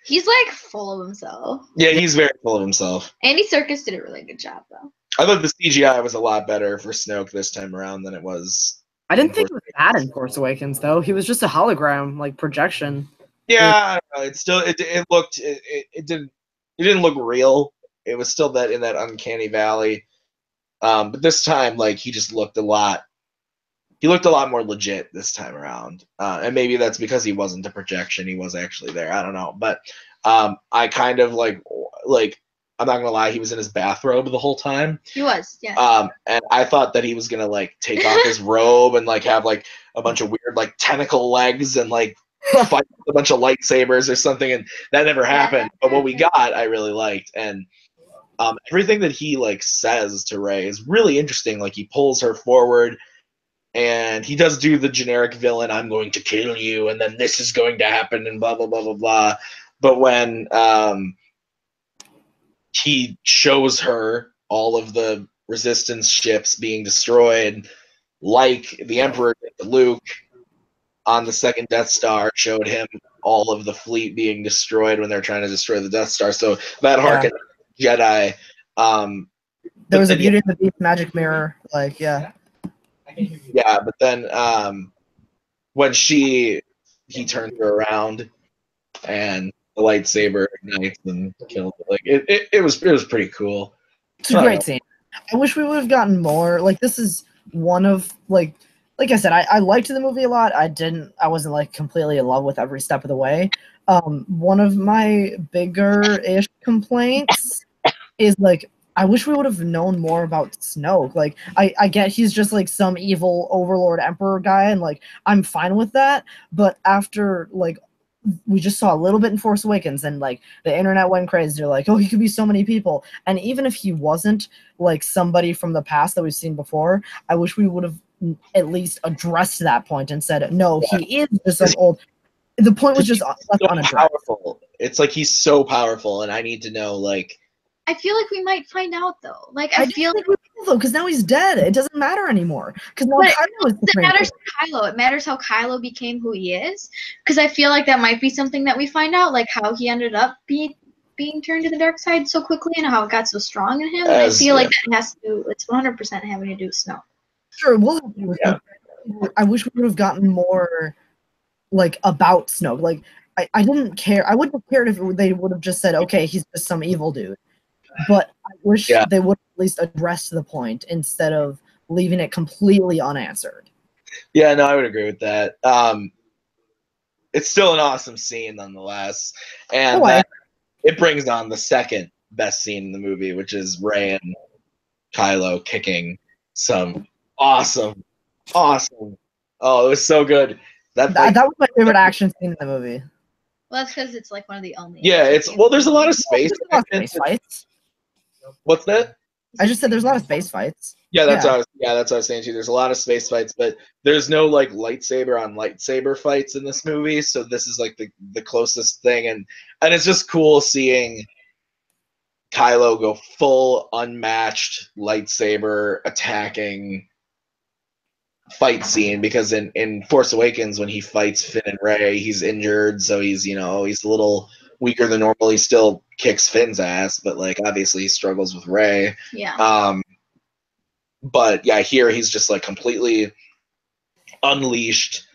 He's like full of himself. Yeah, he's very full of himself. Andy Serkis did a really good job though. I thought the CGI was a lot better for Snoke this time around than it was. I didn't think it was bad in Force Awakens though. He was just a hologram, like projection. Yeah, I don't know. It's still it didn't look real. It was still that in that uncanny valley. But this time, like, he just looked a lot. He looked a lot more legit this time around, and maybe that's because he wasn't a projection; he was actually there. I don't know, but I kind of like I'm not gonna lie, he was in his bathrobe the whole time. He was, yeah. And I thought that he was gonna like take off his robe and like have like a bunch of weird like tentacle legs and like fight with a bunch of lightsabers or something, and that never happened. But what we got, I really liked, and everything that he like says to Rey is really interesting. Like, he pulls her forward. And he does do the generic villain, I'm going to kill you, and then this is going to happen, and blah, blah, blah, blah, blah. But when he shows her all of the Resistance ships being destroyed, like the Emperor did to Luke on the second Death Star, showed him all of the fleet being destroyed when they're trying to destroy the Death Star. So that harkened Jedi. There was a Beauty and the Beast magic mirror, like, yeah. Yeah, but then when he turns her around and the lightsaber ignites and kills it, like it was pretty cool. It's a great scene. I wish we would have gotten more. Like, this is one of like I said, I liked the movie a lot. I wasn't like completely in love with every step of the way. One of my bigger-ish complaints is like, I wish we would have known more about Snoke. Like, I get he's just like some evil overlord emperor guy, and like I'm fine with that. But after like we just saw a little bit in Force Awakens, and like the internet went crazy. They're like, oh, he could be so many people. And even if he wasn't like somebody from the past that we've seen before, I wish we would have at least addressed that point and said, no, he is just an old. The point was just left unaddressed. Powerful. It's like he's so powerful, and I need to know like. I feel like we might find out though. Like I feel like because now he's dead. It doesn't matter anymore. Because now Kylo is the it matters how Kylo. It matters how Kylo became who he is. Because I feel like that might be something that we find out, like how he ended up being turned to the dark side so quickly, and how it got so strong in him. And I feel like that has to do. It's 100% having to do with Snoke. Sure, I wish we would have gotten more, like, about Snoke. Like, I didn't care. I wouldn't have cared if they would have just said, okay, he's just some evil dude. But I wish they would at least address the point instead of leaving it completely unanswered. Yeah, no, I would agree with that. It's still an awesome scene nonetheless. And it brings on the second best scene in the movie, which is Rey and Kylo kicking some awesome. Oh, it was so good. That was my favorite action scene in the movie. Well, that's because it's like one of the only. Yeah, there's a lot of space fights. What's that? I just said there's a lot of space fights. Yeah, that's what I was saying too. There's a lot of space fights, but there's no like lightsaber on lightsaber fights in this movie, so this is like the closest thing, and it's just cool seeing Kylo go full unmatched lightsaber attacking fight scene, because in Force Awakens when he fights Finn and Rey, he's injured, so he's a little weaker than normal. He still kicks Finn's ass, but like obviously he struggles with Rey. Yeah. But yeah, here he's just like completely unleashed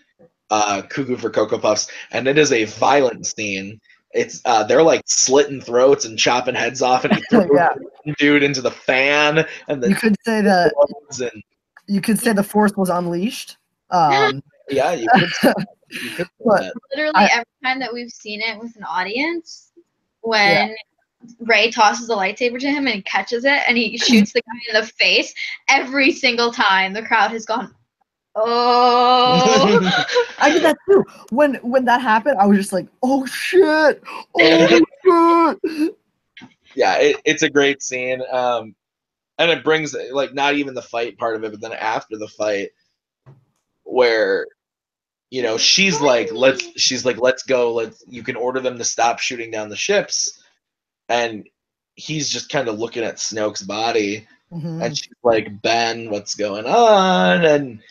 Cuckoo for Cocoa Puffs, and it is a violent scene. It's they're like slitting throats and chopping heads off, and he throws the dude into the fan, and then You could say that. and You could say the Force was unleashed. yeah, you could say But that. Literally every time that we've seen it with an audience, when Rey tosses a lightsaber to him and he catches it and he shoots the guy in the face, every single time the crowd has gone, oh. I did that too. When that happened, I was just like, oh shit, oh shit. Yeah, it's a great scene. And it brings like not even the fight part of it, but then after the fight, where she's like, let's go, you can order them to stop shooting down the ships, and he's just kind of looking at Snoke's body, and she's like, Ben, what's going on? And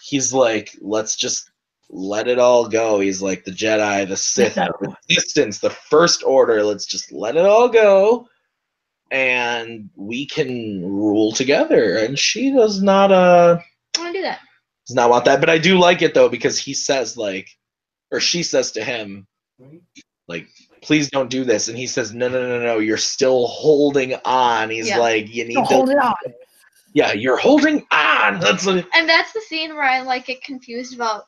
he's like, let's just let it all go. He's like, the Jedi, the Sith, the Resistance, the First Order, let's just let it all go, and we can rule together. And she does not I want to do that. does not want that. But I do like it though, because he says she says to him, like, please don't do this. And he says, no, you're still holding on. He's like, you need to hold it on. Yeah, you're holding on. And that's the scene where I like get confused about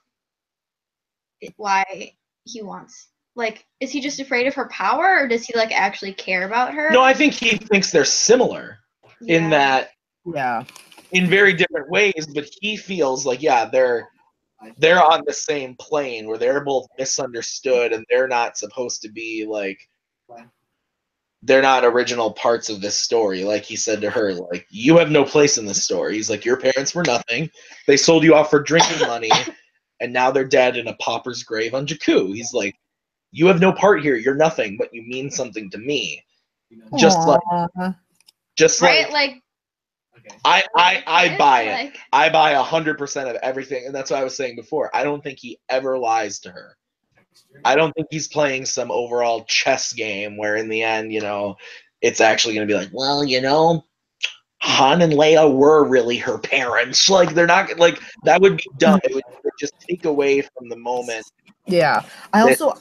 why he wants. Like, is he just afraid of her power, or does he like actually care about her? No, I think he thinks they're similar in that, in very different ways. But he feels like, they're on the same plane where they're both misunderstood, and they're not supposed to be like, they're not original parts of this story. Like he said to her, like, you have no place in this story. He's like, your parents were nothing. They sold you off for drinking money, and now they're dead in a pauper's grave on Jakku. He's like, you have no part here. You're nothing, but you mean something to me. Just like right, like I buy it. I buy 100% of everything, and that's what I was saying before. I don't think he ever lies to her. I don't think he's playing some overall chess game where in the end, it's actually going to be like, well, Han and Leia were really her parents. Like, they're not, like, that would be dumb. It would just take away from the moment. Yeah. I also,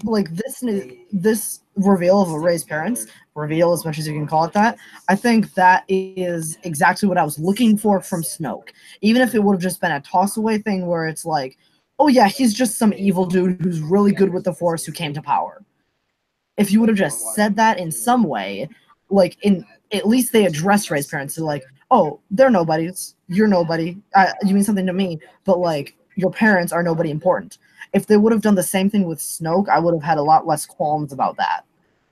like, this reveal of Rey's parents, reveal as much as you can call it that, I think that is exactly what I was looking for from Snoke. Even if it would have just been a toss-away thing where it's like, oh yeah, he's just some evil dude who's really good with the Force who came to power. If you would have just said that in some way, like, at least they address Rey's parents. They're like, oh, they're nobodies. You're nobody. You mean something to me, but like, your parents are nobody important. If they would have done the same thing with Snoke, I would have had a lot less qualms about that.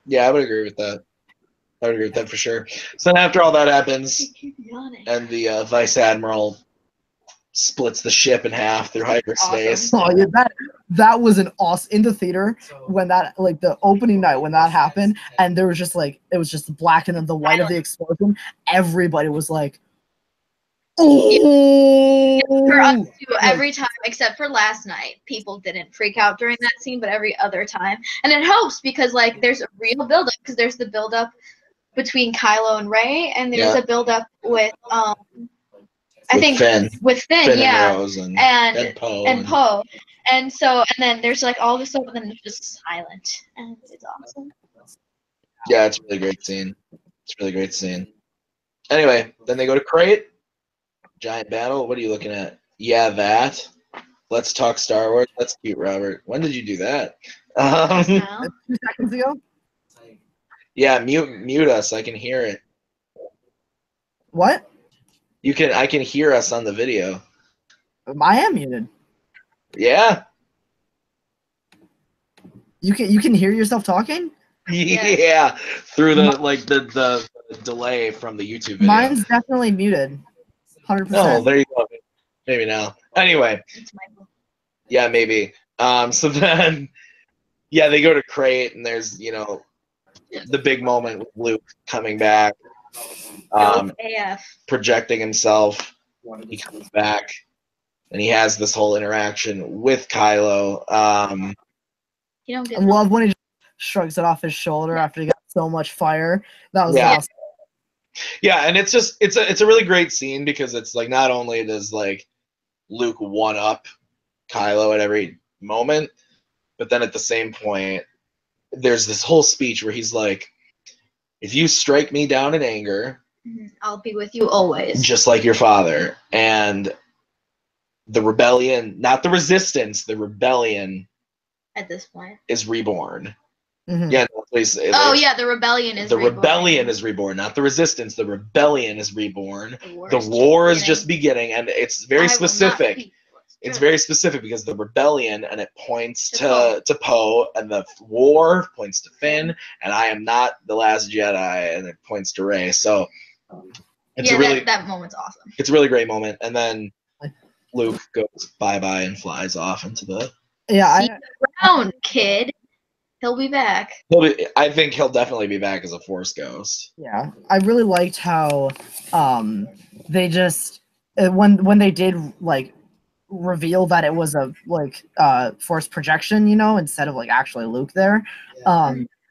Yeah, I would agree with that. I would agree with that for sure. So then after all that happens, and the Vice Admiral splits the ship in half through hyperspace. Awesome. Oh yeah, that was an awesome in the theater when that, like, the opening night when that happened, and there was just like, it was just the black and then the white of the explosion. Everybody was like, oh. For us too, every time except for last night, people didn't freak out during that scene, but every other time, and it helps because like there's a real buildup, because there's the buildup between Kylo and Rey, and there's a buildup with I think Finn. With Finn, and Rose and Poe. And then there's like all of a sudden then it's just silent, and it's awesome. Yeah, it's a really great scene. It's a really great scene. Anyway, then they go to Crate. Giant battle. What are you looking at? Yeah, that. Let's talk Star Wars. That's cute, Robert. When did you do that? 2 seconds ago. Yeah, mute us. I can hear it. What? I can hear us on the video. I am muted. Yeah. You can hear yourself talking? Yeah. Through the delay from the YouTube video. Mine's definitely muted. 100%. Oh, there you go. Maybe now. Anyway. Yeah, maybe. So then they go to Crate, and there's, the big moment with Luke coming back. Projecting himself. He comes back, and he has this whole interaction with Kylo. I love when he just shrugs it off his shoulder after he got so much fire. That was awesome. Yeah, and it's a really great scene, because it's like, not only does, like, Luke one up Kylo at every moment, but then at the same point, there's this whole speech where he's like, "If you strike me down in anger, I'll be with you always, just like your father." And the rebellion, not the resistance, the rebellion at this point is reborn. Mhm. Yeah, no, please. Oh yeah, the rebellion is the reborn. rebellion is reborn, not the resistance. The rebellion is reborn. The war is just beginning, and it's very specific. It's very specific because the rebellion, and it points to Poe, and the war points to Finn, and I am not the Last Jedi, and it points to Rey. So it's a really that moment's awesome. It's a really great moment, and then Luke goes bye-bye and flies off into the. Yeah, See you around, kid. He'll be back. I think he'll definitely be back as a Force ghost. Yeah, I really liked how they just when they did like reveal that it was a Force projection, instead of like actually Luke there.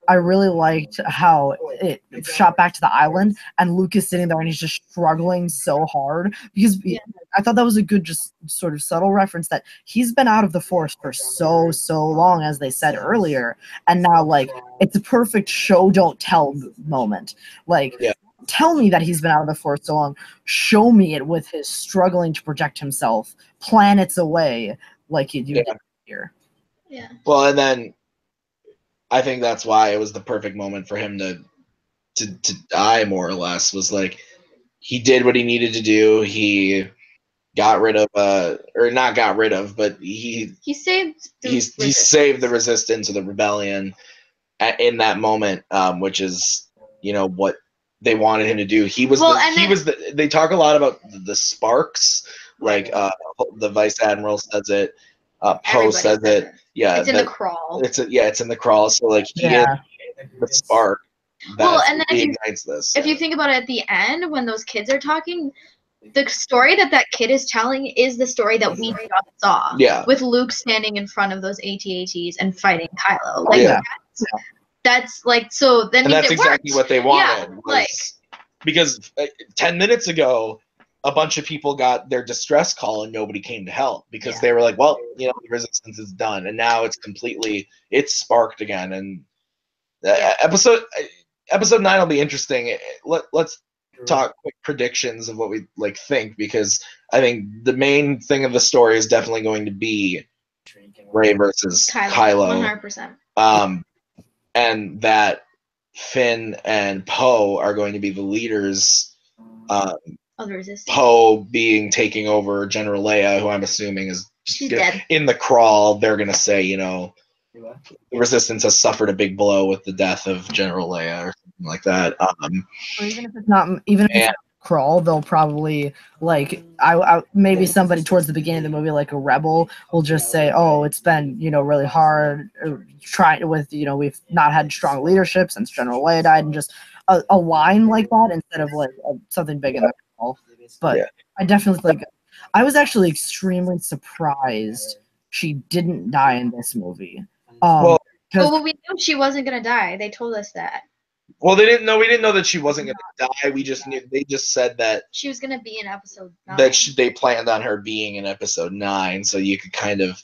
I really liked how it shot back to the island and Luke is sitting there and he's just struggling so hard because I thought that was a good, just sort of subtle reference that he's been out of the Force for so long, as they said earlier, and now like it's a perfect show don't tell moment. Like, tell me that he's been out of the Force so long. Show me it with his struggling to project himself planets away, like you did here. Yeah. Well, and then I think that's why it was the perfect moment for him to die, more or less. Was like he did what he needed to do. He got rid of or not got rid of, but he saved he saved the resistance or the rebellion in that moment, which is what they wanted him to do. He was they talk a lot about the sparks, like the Vice Admiral says it, Poe says it. Yeah, it's in the crawl. It's in the crawl. So like he is the spark. Well, and then if you think about it, at the end when those kids are talking, the story that kid is telling is the story that we just saw. Yeah. With Luke standing in front of those AT-ATs and fighting Kylo. Like that's like, so then that's exactly what they wanted. Yeah, because 10 minutes ago, a bunch of people got their distress call and nobody came to help because they were like, well, the resistance is done, and now it's sparked again. And episode 9 will be interesting. Let's talk quick predictions of what we think, because I think the main thing of the story is definitely going to be Rey versus Kylo. 100%. And that Finn and Poe are going to be the leaders. Poe taking over General Leia, who I'm assuming is just dead. In the crawl. They're going to say, the Resistance has suffered a big blow with the death of General Leia or something like that. Or even if it's not, crawl, they'll probably maybe somebody towards the beginning of the movie, like a rebel, will just say, "Oh, it's been really hard trying with we've not had strong leadership since General Leia died," and just a line like that instead of something big in the crawl. But I definitely I was actually extremely surprised she didn't die in this movie. Well, we knew she wasn't gonna die. They told us that. Well, we didn't know that she wasn't going to die. We just knew. They just said that she was going to be in episode 9. That they planned on her being in episode 9, so you could kind of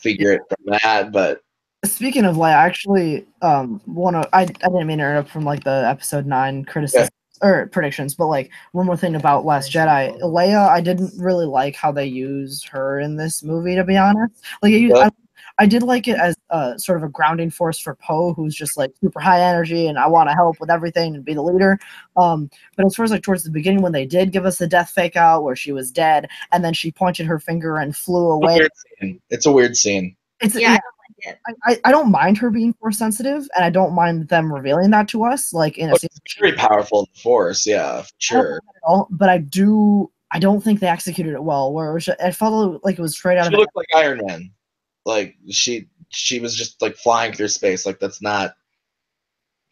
figure it from that. But speaking of Leia, I actually I didn't mean to interrupt from the episode 9 criticism or predictions, but one more thing about Last Jedi, Leia, I didn't really like how they used her in this movie, to be honest. I did like it as sort of a grounding force for Poe, who's just super high energy and I want to help with everything and be the leader. But as far as towards the beginning, when they did give us the death fake out where she was dead and then she pointed her finger and flew away. It's a weird scene. I don't like it. I don't mind her being force sensitive, and I don't mind them revealing that to us. In a scene, it's very powerful in the Force, yeah, for sure. But I don't think they executed it well. Where it felt like it was straight out of. She looked like Iron Man. She was just flying through space. That's not.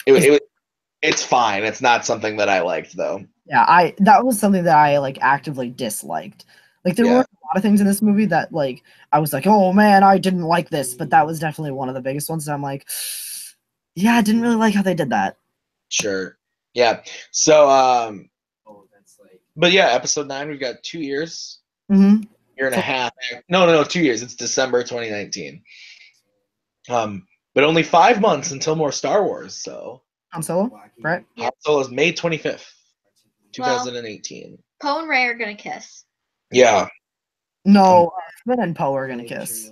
It's fine. It's not something that I liked, though. Yeah, that was something that I actively disliked. There were a lot of things in this movie that I was oh man, I didn't like this, but that was definitely one of the biggest ones. And I'm I didn't really like how they did that. Sure. Yeah. So but yeah, episode 9, we've got 2 years. Mm-hmm. year and a half. No, 2 years. It's December 2019. But only 5 months until more Star Wars. So Han Solo, right? Han Solo is May 25th, Well, 2018. Poe and Ray are gonna kiss. Yeah. No, Finn and Poe are gonna kiss.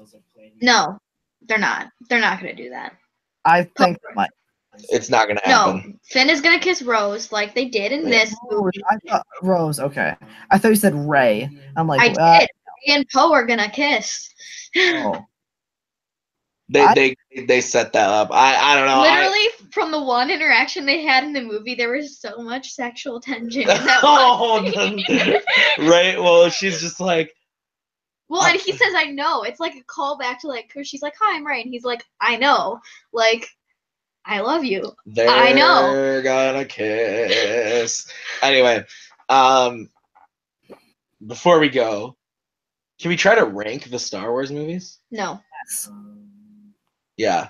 No, they're not. They're not gonna do that. I think they might. It's not gonna happen. No, Finn is gonna kiss Rose like they did in this movie. I thought Rose. Okay, I thought you said Ray. I'm like, I did. Ray and Poe are gonna kiss. oh. They set that up. I don't know. Literally, from the one interaction they had in the movie, there was so much sexual tension. In that right. Well, she's just like. Well, and he says, "I know." It's like a callback to like, cause she's like, "Hi, I'm Ray," and he's like, "I know." Like, I love you. I know. They're gonna kiss. Anyway, before we go, can we try to rank the Star Wars movies? No. Yes. Yeah.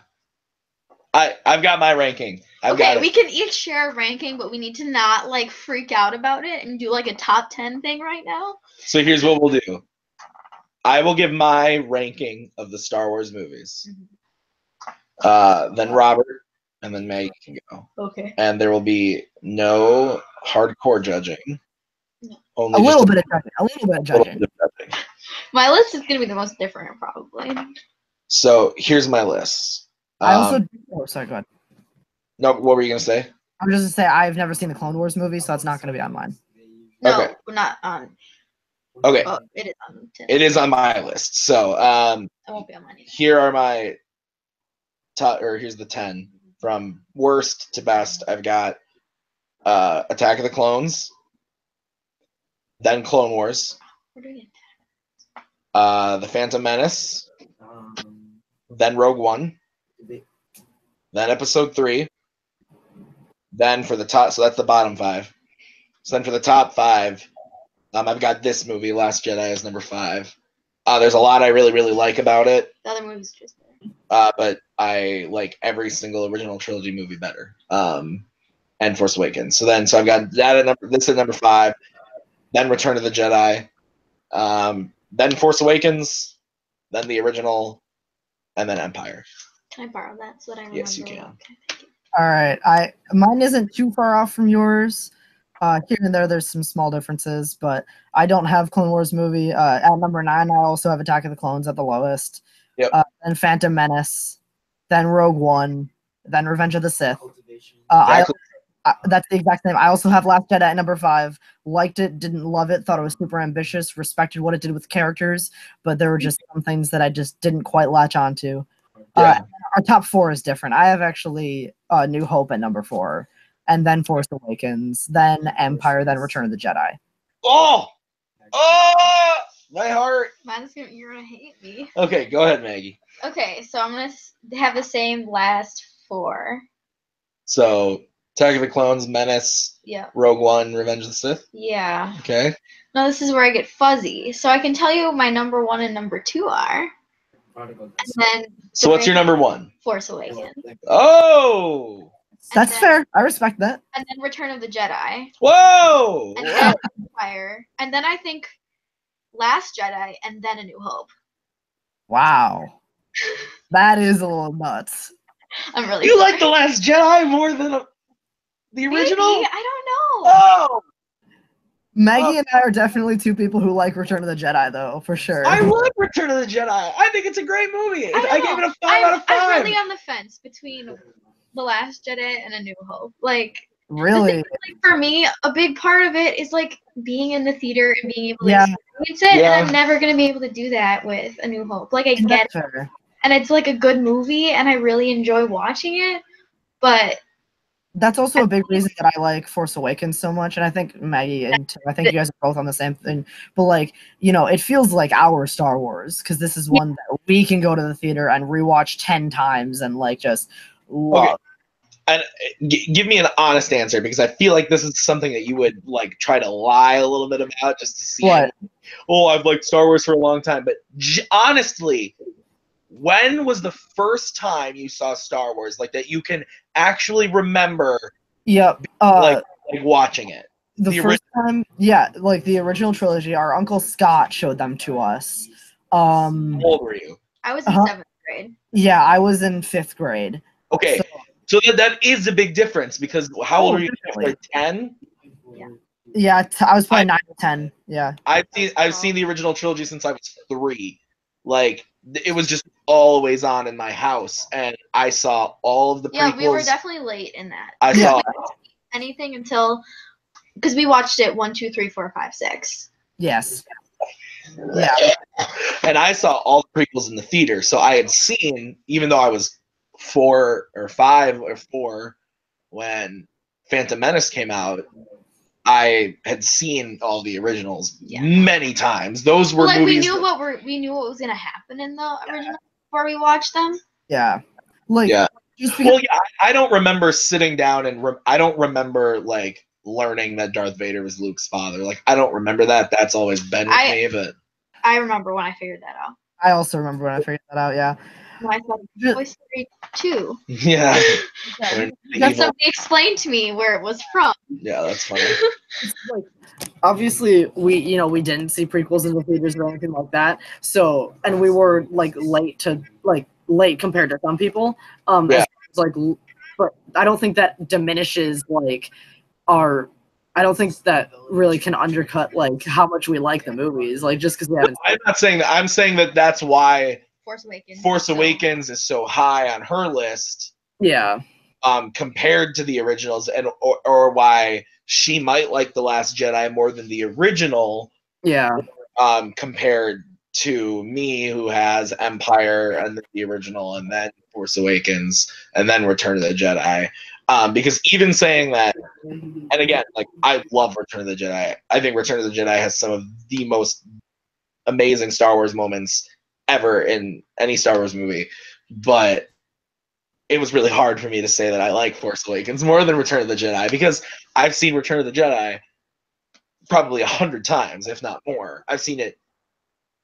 I've got my ranking. Okay, we can each share a ranking, but we need to not like freak out about it and do like a top 10 thing right now. So here's what we'll do. I will give my ranking of the Star Wars movies. Then Robert and then Maggie can go. Okay. And there will be no hardcore judging. No. Only A just little bit of judging. A little bit of judging. bit of judging. My list is gonna be the most different, probably. So here's my list. I also. Oh, sorry. Go ahead. No, what were you gonna say? I'm just gonna say I've never seen the Clone Wars movie, so that's not gonna be on mine. No, Okay. we're not on. Okay. Oh, it is on. It is on my list. So It won't be on mine either. here are my top, or here's the 10 from worst to best. I've got Attack of the Clones, then Clone Wars, We're doing it. The Phantom Menace, then Rogue One, then Episode 3, then for the top, so that's the bottom 5. So then for the top 5, I've got this movie, Last Jedi, as number 5. There's a lot I really, really like about it. The other movie's just better. But I like every single original trilogy movie better. And Force Awakens. So I've got that at this at number 5, then Return of the Jedi, then Force Awakens, then the original, and then Empire. Can I borrow that so that I remember? Yes, you can. Okay, thank you. All right. Mine isn't too far off from yours. Here and there's some small differences, but I don't have Clone Wars movie. At number 9, I also have Attack of the Clones at the lowest. Yep. Then Phantom Menace, then Rogue One, then Revenge of the Sith. Exactly. That's the exact same. I also have Last Jedi at number 5. Liked it, didn't love it, thought it was super ambitious, respected what it did with characters, but there were just some things that I just didn't quite latch onto. Yeah. Our top 4 is different. I have actually New Hope at number 4, and then Force Awakens, then Empire, then Return of the Jedi. Oh, my heart. You're gonna hate me. Okay, go ahead, Maggie. Okay, so I'm gonna have the same last 4. So Attack of the Clones, Menace, Yeah. Rogue One, Revenge of the Sith. Yeah. Okay. Now this is where I get fuzzy. So I can tell you what my number 1 and number 2 are. And then So what's your number 1? Force Awakens. Oh. That's then- fair. I respect that. And then Return of the Jedi. Whoa. And then Empire. And then I think Last Jedi and then A New Hope. Wow. That is a little nuts. I'm really You sorry. like The Last Jedi more than the original? Maybe, I don't know. Oh. Maggie and I are definitely two people who like Return of the Jedi, though, for sure. I love Return of the Jedi. I think it's a great movie. I gave it a 5 out of 5. I'm really on the fence between The Last Jedi and A New Hope. Like, Really? like for me, a big part of it is like being in the theater and being able to Yeah. experience it. Yeah. And I'm never gonna be able to do that with A New Hope. Like I get That's it, fair. and it's like a good movie, and I really enjoy watching it. But That's also a big reason that I like Force Awakens so much, and I think Maggie and Tim, I think you guys are both on the same thing. But like, you know, it feels like our Star Wars because this is one that we can go to the theater and rewatch 10 times and like just love. Okay. And give me an honest answer because I feel like this is something that you would like try to lie a little bit about just to see. What? Oh, I've liked Star Wars for a long time, but honestly, when was the first time you saw Star Wars like that you can actually remember Yep. like watching it? The The first time, yeah, like the original trilogy, our Uncle Scott showed them to us. How old were you? I was in Uh-huh. 7th grade. Yeah, I was in 5th grade. Okay, so that is a big difference because how old were you? Definitely. Like 10? Yeah, I was probably 9 or 10. Yeah. I've seen the original trilogy since I was 3. Like it was just always on in my house, and I saw all of the prequels. Yeah, we were definitely late in that. I Yeah. saw We didn't see anything until because we watched it 1, 2, 3, 4, 5, 6. Yes. Yeah. and I saw all the prequels in the theater. So I had seen, even though I was 4 or 5 or 4 when Phantom Menace came out, I had seen all the originals many times. Those were Like movies. we knew what was gonna happen in the original before we watched them. Yeah. Like, Yeah. just because, Well, yeah, I don't remember sitting down and I don't remember like learning that Darth Vader was Luke's father. Like I don't remember that. That's always been with me. But I remember when I figured that out. I also remember when I figured that out. Yeah. When I saw Toy Story 2. yeah, That's somebody explained to me where it was from. Yeah, that's funny. Like, obviously, we didn't see prequels in the theaters or anything like that. So, and we were like late compared to some people. Yeah. But I don't think that diminishes like our. I don't think that really can undercut like how much we like the movies. Like just because we haven't. I'm not saying that. I'm saying that that's why Force Awakens is so high on her list. Yeah. Compared to the originals, and or why she might like The Last Jedi more than the original. Yeah. Compared to me, who has Empire and the original, and then Force Awakens, and then Return of the Jedi. Because even saying that, and again, like I love Return of the Jedi. I think Return of the Jedi has some of the most amazing Star Wars moments ever in any Star Wars movie. But it was really hard for me to say that I like Force Awakens more than Return of the Jedi because I've seen Return of the Jedi probably 100 times, if not more. I've seen it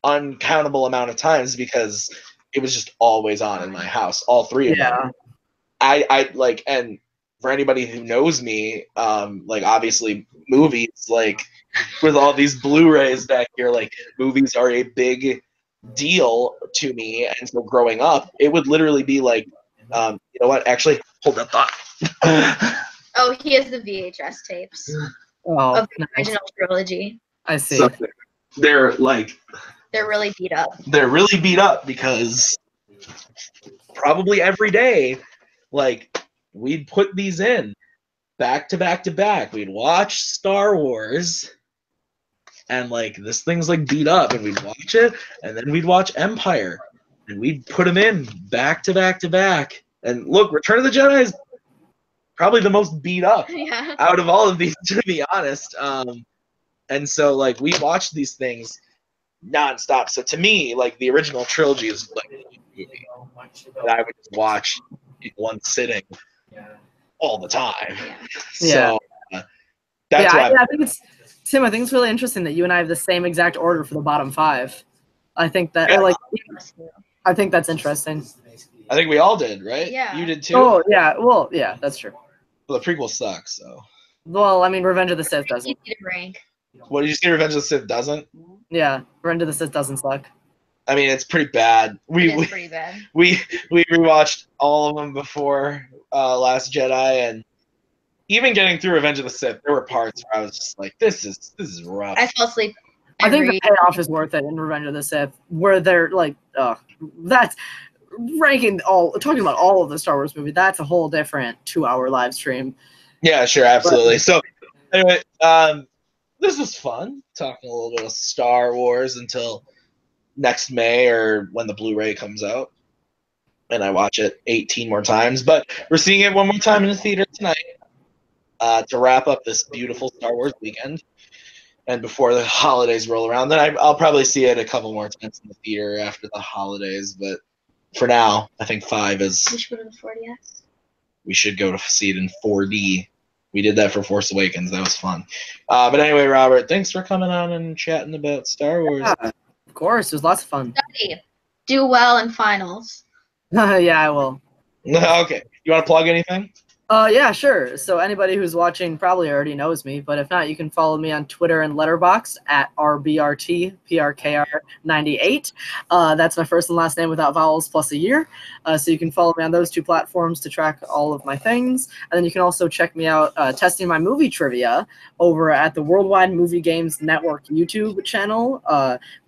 uncountable amount of times because it was just always on in my house, all 3 of them. I like, and for anybody who knows me, like obviously movies, like with all these Blu-rays back here, like movies are a big deal to me. And so growing up, it would literally be like, you know what? Actually, hold that thought. Oh, he has the VHS tapes of the original trilogy. I see. So they're like, they're really beat up. They're really beat up because probably every day, like we'd put these in back to back to back. We'd watch Star Wars, and like this thing's like beat up, and we'd watch it, and then we'd watch Empire, and we'd put them in back to back to back. And look, Return of the Jedi is probably the most beat up out of all of these, to be honest. And so like we watched these things nonstop. So to me, like the original trilogy is like a movie that I would just watch in one sitting all the time. So that's why I think it's Tim. I think it's really interesting that you and I have the same exact order for the bottom 5. I think that I think that's interesting. I think we all did, right? Yeah. You did too? Oh, yeah. Well, yeah, that's true. Well, the prequel sucks, so. Well, I mean, Revenge of the Sith doesn't. What did you say? Revenge of the Sith doesn't? Yeah, Revenge of the Sith doesn't suck. I mean, it's pretty bad. It is pretty bad. We rewatched all of them before Last Jedi, and even getting through Revenge of the Sith, there were parts where I was just like, "This is rough." I fell asleep. I think the payoff is worth it in Revenge of the Sith, where they're like, that's talking about all of the Star Wars movie. That's a whole different 2-hour live stream. Yeah, sure, absolutely. So, anyway, this was fun talking a little bit of Star Wars until next May or when the Blu-ray comes out, and I watch it 18 more times. But we're seeing it one more time in the theater tonight to wrap up this beautiful Star Wars weekend. And before the holidays roll around, then I'll probably see it a couple more times in the theater after the holidays. But for now, I think 5 is. We should go to the 4DX. We should go to see it in 4D. We did that for Force Awakens. That was fun. But anyway, Robert, thanks for coming on and chatting about Star Wars. Yeah, of course, it was lots of fun. Study. Do well in finals. Yeah, I will. Okay. You want to plug anything? Yeah, sure. So anybody who's watching probably already knows me, but if not, you can follow me on Twitter and Letterboxd at RBRTPRKR98. That's my first and last name without vowels plus a year. So you can follow me on those two platforms to track all of my things. And then you can also check me out testing my movie trivia over at the Worldwide Movie Games Network YouTube channel.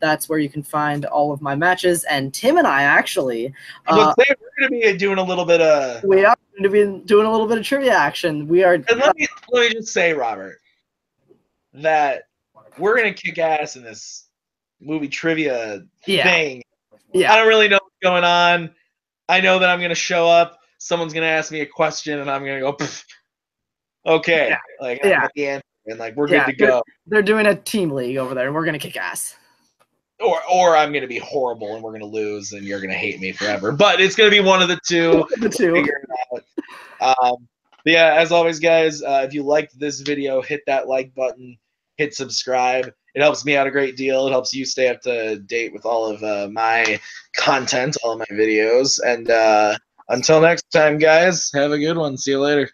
That's where you can find all of my matches. And Tim and I actually... we're going to be doing a little bit of... We are going to be doing a little bit of trivia action. We are... And let me just say, Robert, that we're going to kick ass in this movie trivia thing. Yeah. I don't really know what's going on. I know that I'm going to show up. Someone's going to ask me a question, and I'm going to go, okay. Yeah. Like, I got the answer, and like, we're good to go. They're doing a team league over there, and we're going to kick ass. Or I'm going to be horrible, and we're going to lose, and you're going to hate me forever. But it's going to be one of the two. Figure it out. But yeah, as always, guys, if you liked this video, hit that like button, hit subscribe. It helps me out a great deal. It helps you stay up to date with all of my content, all of my videos. And until next time, guys, have a good one. See you later.